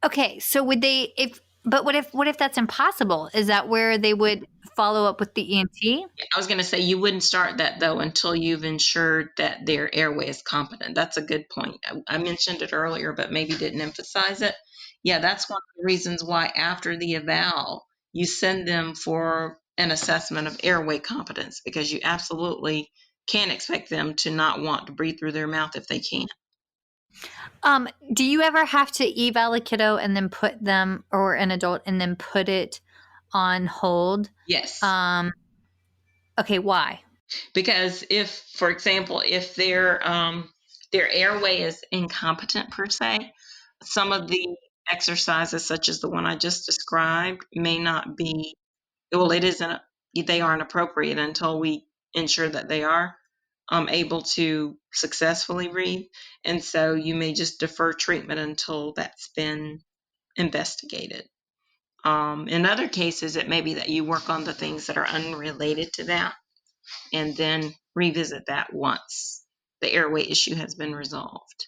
Okay, so what if that's impossible? Is that where they would follow up with the ENT? I was going to say you wouldn't start that though until you've ensured that their airway is competent. That's a good point. I mentioned it earlier, but maybe didn't emphasize it. Yeah, that's one of the reasons why after the eval, you send them for an assessment of airway competence, because you absolutely can't expect them to not want to breathe through their mouth if they can. Do you ever have to eval a kiddo and then put them, or an adult, and then put it on hold? Yes. Okay, why? Because for example, if their airway is incompetent per se, some of the exercises, such as the one I just described, may not be, well, they aren't appropriate until we ensure that they are able to successfully breathe. And so you may just defer treatment until that's been investigated. In other cases, it may be that you work on the things that are unrelated to that and then revisit that once the airway issue has been resolved.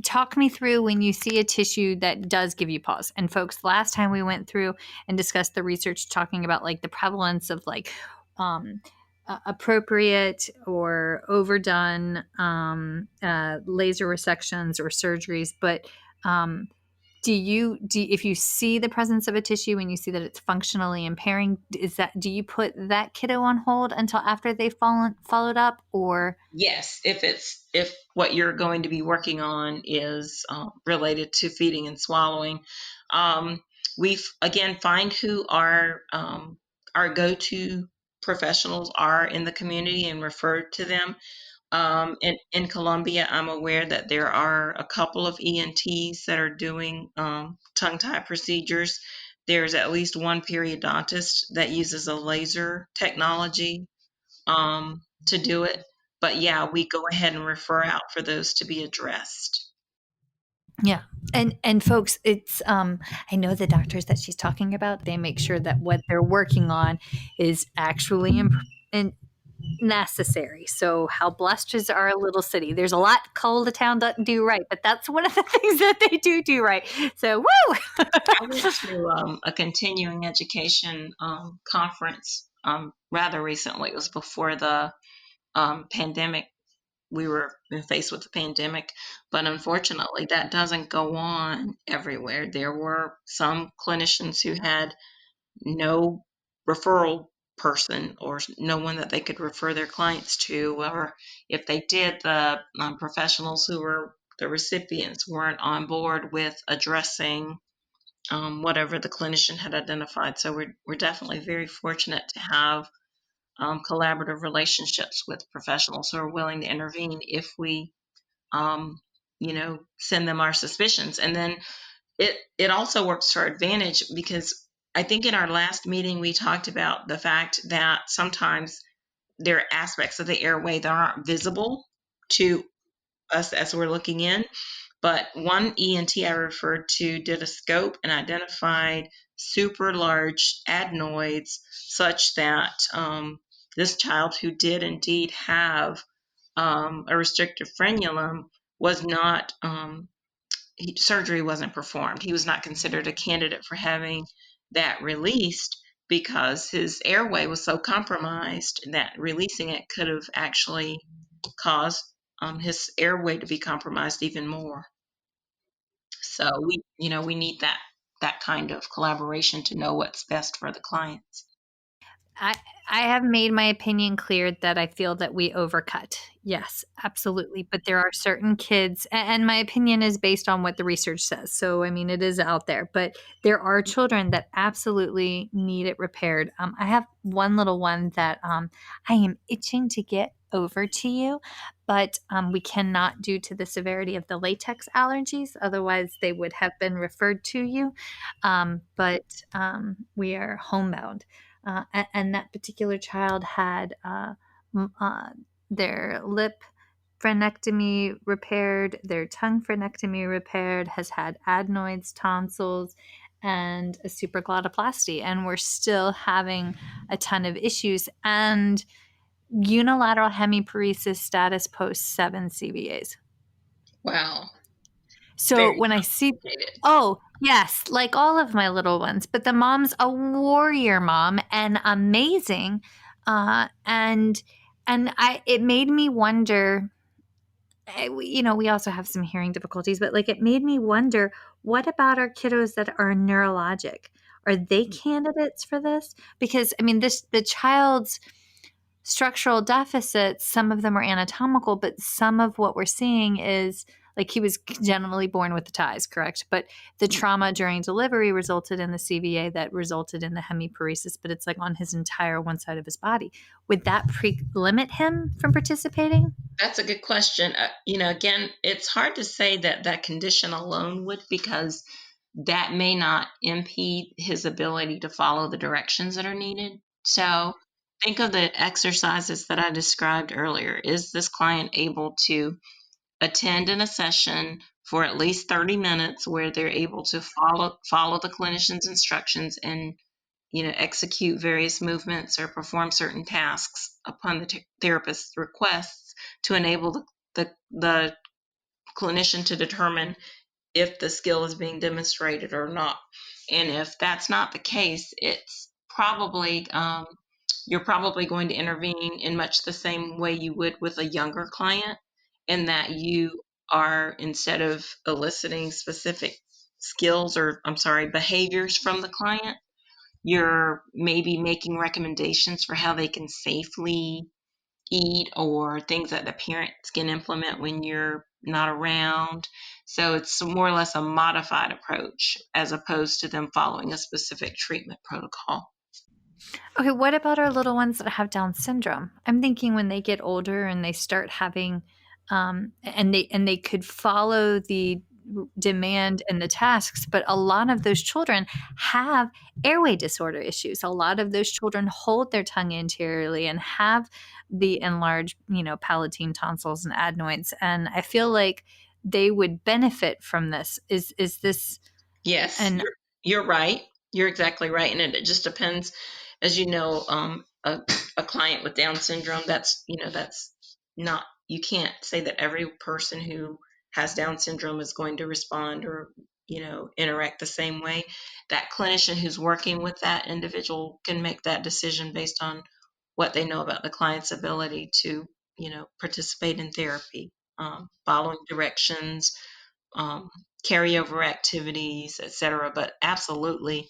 Talk me through when you see a tissue that does give you pause. And folks, last time we went through and discussed the research talking about like the prevalence of like appropriate or overdone laser resections or surgeries. But if you see the presence of a tissue and you see that it's functionally impairing, do you put that kiddo on hold until after they've followed up? Or yes, if what you're going to be working on is related to feeding and swallowing, we've again find who our go-to professionals are in the community and refer to them. In Columbia, I'm aware that there are a couple of ENTs that are doing tongue-tie procedures. There's at least one periodontist that uses a laser technology to do it. But yeah, we go ahead and refer out for those to be addressed. Yeah. And folks, it's I know the doctors that she's talking about, they make sure that what they're working on is actually necessary. So how blessed is our little city? There's a lot Coletown doesn't do right, but that's one of the things that they do right. So woo! I went to a continuing education conference rather recently. It was before the pandemic. We were faced with the pandemic, but unfortunately that doesn't go on everywhere. There were some clinicians who had no referral person or no one that they could refer their clients to, or if they did, the professionals who were the recipients weren't on board with addressing whatever the clinician had identified. So we're definitely very fortunate to have collaborative relationships with professionals who are willing to intervene if we, send them our suspicions. And then it also works to our advantage, because I think in our last meeting we talked about the fact that sometimes there are aspects of the airway that aren't visible to us as we're looking in. But one ENT I referred to did a scope and identified super large adenoids, such that this child, who did indeed have a restrictive frenulum, was not surgery wasn't performed. He was not considered a candidate for having that released because his airway was so compromised that releasing it could have actually caused his airway to be compromised even more. So we need that kind of collaboration to know what's best for the clients. I have made my opinion clear that I feel that we overcut. Yes, absolutely. But there are certain kids, and my opinion is based on what the research says. So, I mean, it is out there, but there are children that absolutely need it repaired. I have one little one that I am itching to get over to you, but we cannot due to the severity of the latex allergies. Otherwise, they would have been referred to you. But we are homebound. And that particular child had their lip frenectomy repaired, their tongue frenectomy repaired, has had adenoids, tonsils, and a supraglottoplasty. And we're still having a ton of issues. And unilateral hemiparesis status post 7 CVAs. Wow. So Very when I see, oh, yes, like all of my little ones, but the mom's a warrior mom and amazing. It made me wonder, we also have some hearing difficulties, but like it made me wonder, what about our kiddos that are neurologic? Are they candidates for this? Because I mean, the child's structural deficits, some of them are anatomical, but some of what we're seeing is like he was generally born with the ties, correct? But the trauma during delivery resulted in the CVA that resulted in the hemiparesis, but it's like on his entire one side of his body. Would that limit him from participating? That's a good question. Again, it's hard to say that that condition alone would, because that may not impede his ability to follow the directions that are needed. So think of the exercises that I described earlier. Is this client able to attend in a session for at least 30 minutes where they're able to follow the clinician's instructions and execute various movements or perform certain tasks upon the therapist's requests to enable the clinician to determine if the skill is being demonstrated or not. And if that's not the case, it's probably you're probably going to intervene in much the same way you would with a younger client, in that you are, instead of eliciting specific skills or behaviors from the client, you're maybe making recommendations for how they can safely eat, or things that the parents can implement when you're not around. So it's more or less a modified approach as opposed to them following a specific treatment protocol. Okay, what about our little ones that have Down syndrome? I'm thinking when they get older and they start having, and they could follow the demand and the tasks, but a lot of those children have airway disorder issues. A lot of those children hold their tongue anteriorly and have the enlarged, palatine tonsils and adenoids. And I feel like they would benefit from this. Is this Yes, an you're right. You're exactly right. And it just depends, as you know, a client with Down syndrome, that's not, you can't say that every person who has Down syndrome is going to respond or, interact the same way. That clinician who's working with that individual can make that decision based on what they know about the client's ability to, participate in therapy, following directions, um, carryover activities, etc. But absolutely,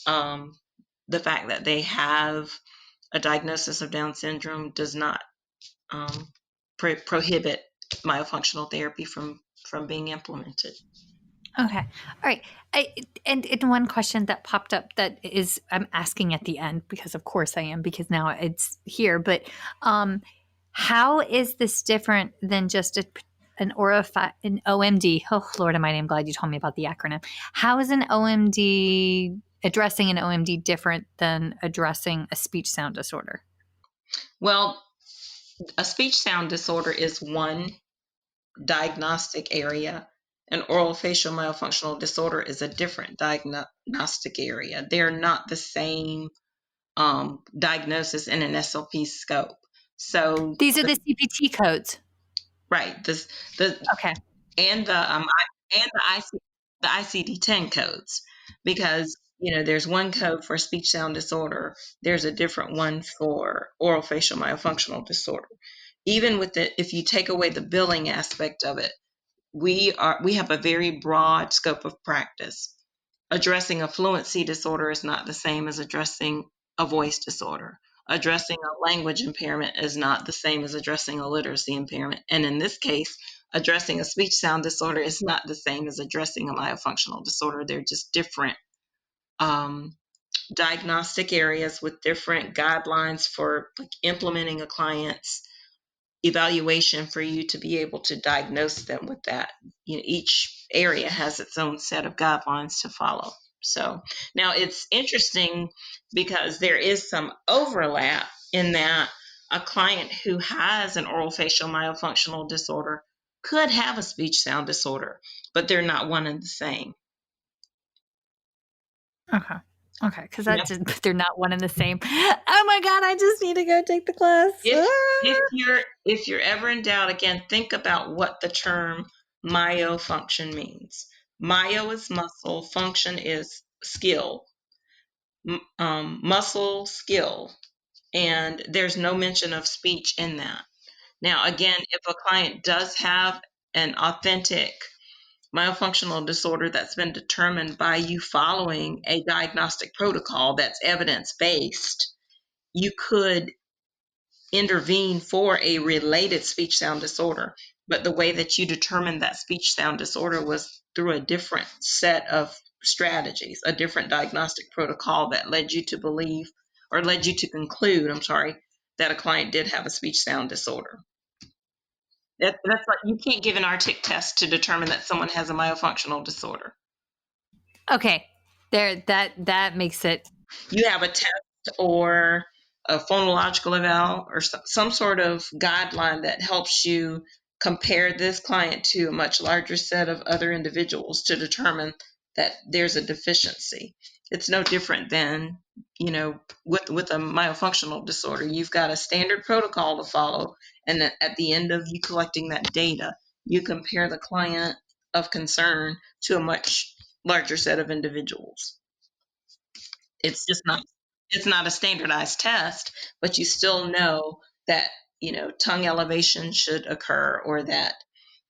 um, the fact that they have a diagnosis of Down syndrome does not um, prohibit myofunctional therapy from being implemented. Okay. All right. And one question that popped up that is, I'm asking at the end because, of course, I am, because now it's here. But how is this different than just an OMD? Oh, Lord Almighty, I'm glad you told me about the acronym. How is addressing an OMD different than addressing a speech sound disorder? Well, a speech sound disorder is one diagnostic area. An orofacial myofunctional disorder is a different diagnostic area. They're not the same diagnosis in an SLP scope. So These are the CPT codes. right, Okay. and the ICD-10 codes, because there's one code for speech sound disorder. There's a different one for orofacial myofunctional disorder. Even with if you take away the billing aspect of it, we have a very broad scope of practice. Addressing a fluency disorder is not the same as addressing a voice disorder. Addressing a language impairment is not the same as addressing a literacy impairment. And in this case, addressing a speech sound disorder is not the same as addressing a myofunctional disorder. They're just different diagnostic areas with different guidelines for implementing a client's evaluation for you to be able to diagnose them with that. Each area has its own set of guidelines to follow. So now it's interesting because there is some overlap in that a client who has an orofacial myofunctional disorder could have a speech sound disorder, but they're not one and the same. Okay. Okay, because Yep. they're not one and the same. Oh my God, I just need to go take the class. If you're ever in doubt, again, think about what the term myofunction means. Myo is muscle, function is skill, muscle skill, and there's no mention of speech in that. Now, again, if a client does have an authentic myofunctional disorder that's been determined by you following a diagnostic protocol that's evidence-based, you could intervene for a related speech sound disorder. But the way that you determined that speech sound disorder was through a different set of strategies, a different diagnostic protocol that led you to believe, or led you to conclude, that a client did have a speech sound disorder. That's like, you can't give an RTIC test to determine that someone has a myofunctional disorder. Okay, there, that makes it. You have a test or a phonological eval or some sort of guideline that helps you compare this client to a much larger set of other individuals to determine that there's a deficiency. It's no different than, with a myofunctional disorder. You've got a standard protocol to follow, and then at the end of you collecting that data, you compare the client of concern to a much larger set of individuals. It's just not, it's not a standardized test, but you still know that, tongue elevation should occur, or that,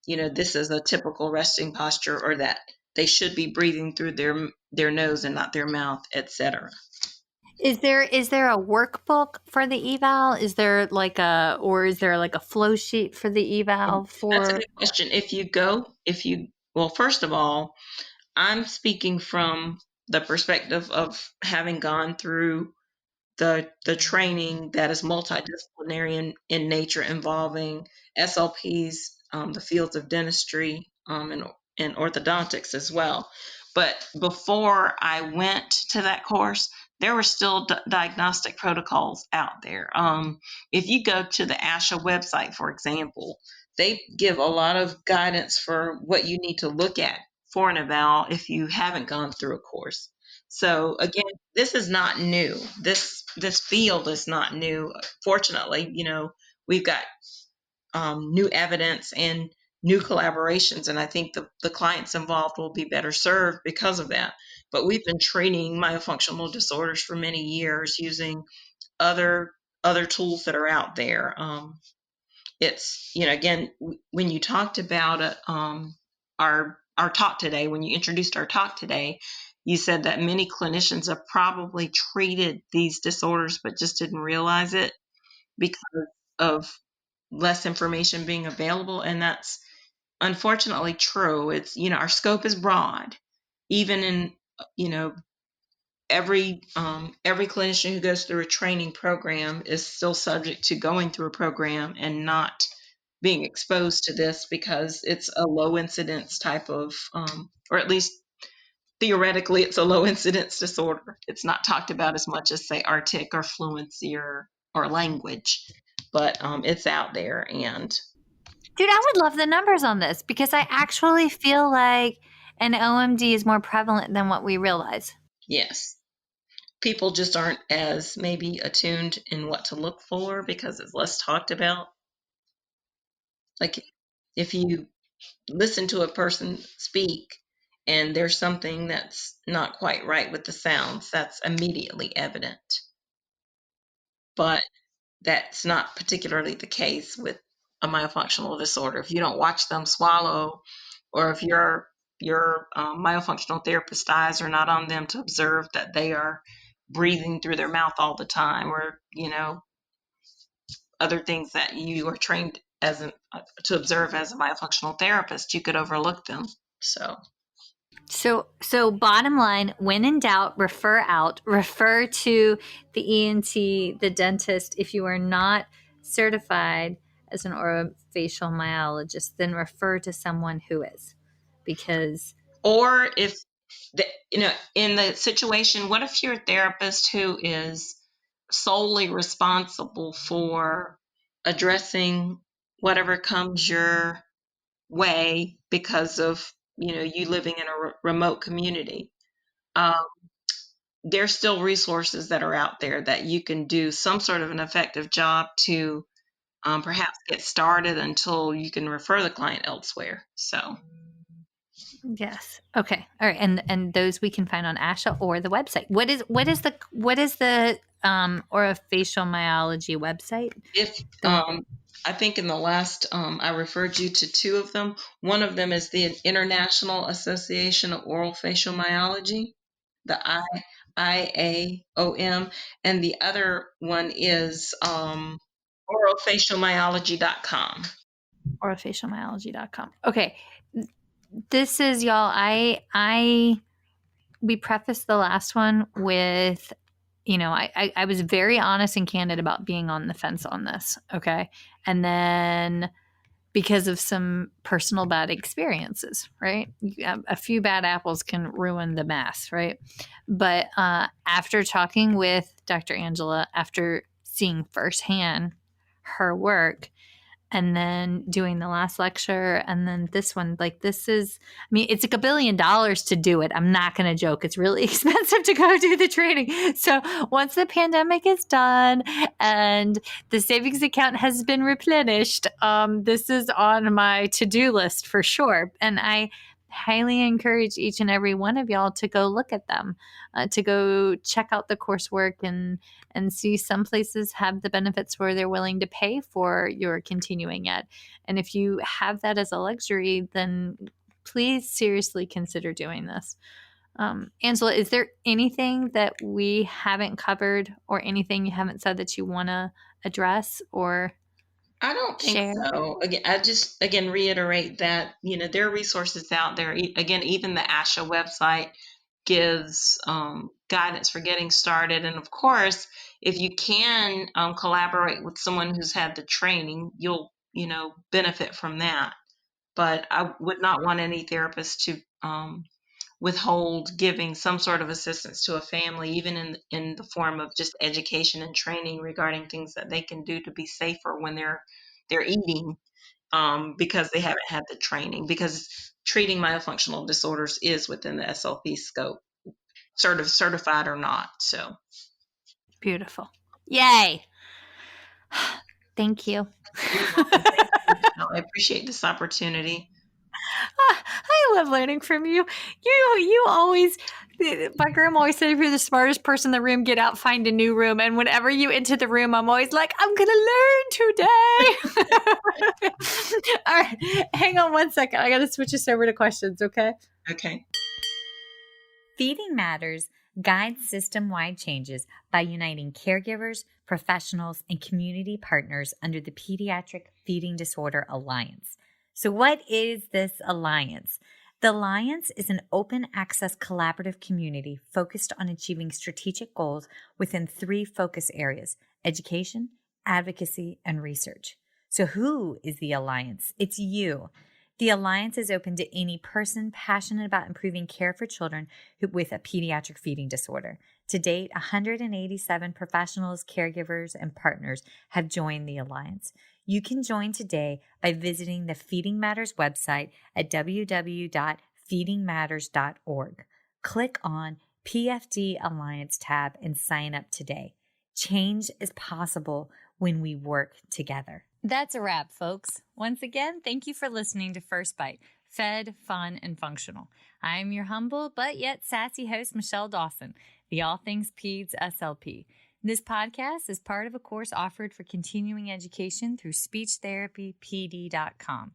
this is a typical resting posture, or that they should be breathing through their nose and not their mouth, etc. Is there a workbook for the eval? Is there like a flow sheet for the eval That's a for? good question. Well, first of all, I'm speaking from the perspective of having gone through the training that is multidisciplinary in nature, involving SLPs, the fields of dentistry, and orthodontics as well. But before I went to that course, there were still diagnostic protocols out there. If you go to the ASHA website, for example, they give a lot of guidance for what you need to look at for an eval if you haven't gone through a course. So again, this is not new. This field is not new. Fortunately, we've got new evidence and new collaborations, and I think the clients involved will be better served because of that. But we've been treating myofunctional disorders for many years using other tools that are out there. It's, again, when you talked about our talk today, when you introduced our talk today, you said that many clinicians have probably treated these disorders but just didn't realize it because of less information being available. And that's unfortunately true. It's, our scope is broad. Even in, every clinician who goes through a training program is still subject to going through a program and not being exposed to this, because it's a low incidence type of, or at least theoretically, it's a low incidence disorder. It's not talked about as much as, say, RTIC or fluency or language, but it's out there. And Dude, I would love the numbers on this, because I actually feel like an OMD is more prevalent than what we realize. yes, people just aren't as maybe attuned in what to look for because it's less talked about. Like, if you listen to a person speak and there's something that's not quite right with the sounds, that's immediately evident. But that's not particularly the case with a myofunctional disorder. If you don't watch them swallow, or if your myofunctional therapist eyes are not on them to observe that they are breathing through their mouth all the time, or other things that you are trained to observe as a myofunctional therapist, you could overlook them. So bottom line, when in doubt, refer out. Refer to the ENT, the dentist. If you are not certified as an orofacial myologist, then refer to someone who is. Because, or if in the situation, what if you're a therapist who is solely responsible for addressing whatever comes your way because of you living in a remote community? There's still resources that are out there that you can do some sort of an effective job to perhaps get started until you can refer the client elsewhere. So yes. Okay. All right. And those we can find on ASHA or the website. What is the orofacial myology website? if I think in the last, I referred you to two of them. One of them is the International Association of Orofacial Myology, the IAOM, and the other one is orofacialmyology.com. Orofacialmyology.com. Okay. This is, y'all, we prefaced the last one with, I was very honest and candid about being on the fence on this. Okay. And then because of some personal bad experiences, right? A few bad apples can ruin the mass, right? But after talking with Dr. Angela, after seeing firsthand her work, and then doing the last lecture, and then this one, like this is, I mean, it's like $1 billion to do it. I'm not going to joke. It's really expensive to go do the training. So once the pandemic is done and the savings account has been replenished, this is on my to-do list for sure. And I highly encourage each and every one of y'all to go look at them, to go check out the coursework and see some places have the benefits where they're willing to pay for your continuing ed. And if you have that as a luxury, then please seriously consider doing this. Angela, is there anything that we haven't covered or anything you haven't said that you want to address or I don't think share? so. Again, I just reiterate that there are resources out there. Again, even the ASHA website gives guidance for getting started, and of course, if you can collaborate with someone who's had the training, you'll benefit from that. But I would not want any therapist to withhold giving some sort of assistance to a family, even in the form of just education and training regarding things that they can do to be safer when they're eating, because they haven't had the training. Because treating myofunctional disorders is within the SLP scope, certified or not. So Beautiful. Yay. Thank you. you're welcome. Thank you, Michelle. I appreciate this opportunity. I love learning from you. You always, my grandma always said, if you're the smartest person in the room, get out, find a new room. And whenever you enter the room, I'm always like, I'm going to learn today. All right. Hang on one second. I got to switch us over to questions. Okay. Okay. Feeding Matters guides system-wide changes by uniting caregivers, professionals, and community partners under the Pediatric Feeding Disorder Alliance. So what is this alliance? The Alliance is an open access collaborative community focused on achieving strategic goals within 3 focus areas: education, advocacy, and research. So who is the Alliance? It's you. The Alliance is open to any person passionate about improving care for children with a pediatric feeding disorder. To date, 187 professionals, caregivers, and partners have joined the Alliance. You can join today by visiting the Feeding Matters website at www.feedingmatters.org. Click on PFD Alliance tab and sign up today. Change is possible when we work together. That's a wrap, folks. Once again, thank you for listening to First Bite, fed, fun, and functional. I'm your humble but yet sassy host, Michelle Dawson, the All Things Peds SLP. This podcast is part of a course offered for continuing education through speechtherapypd.com.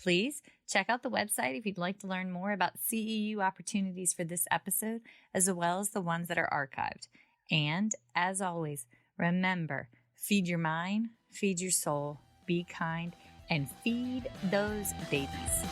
Please check out the website if you'd like to learn more about CEU opportunities for this episode, as well as the ones that are archived. And as always, remember, feed your mind, feed your soul, be kind, and feed those babies.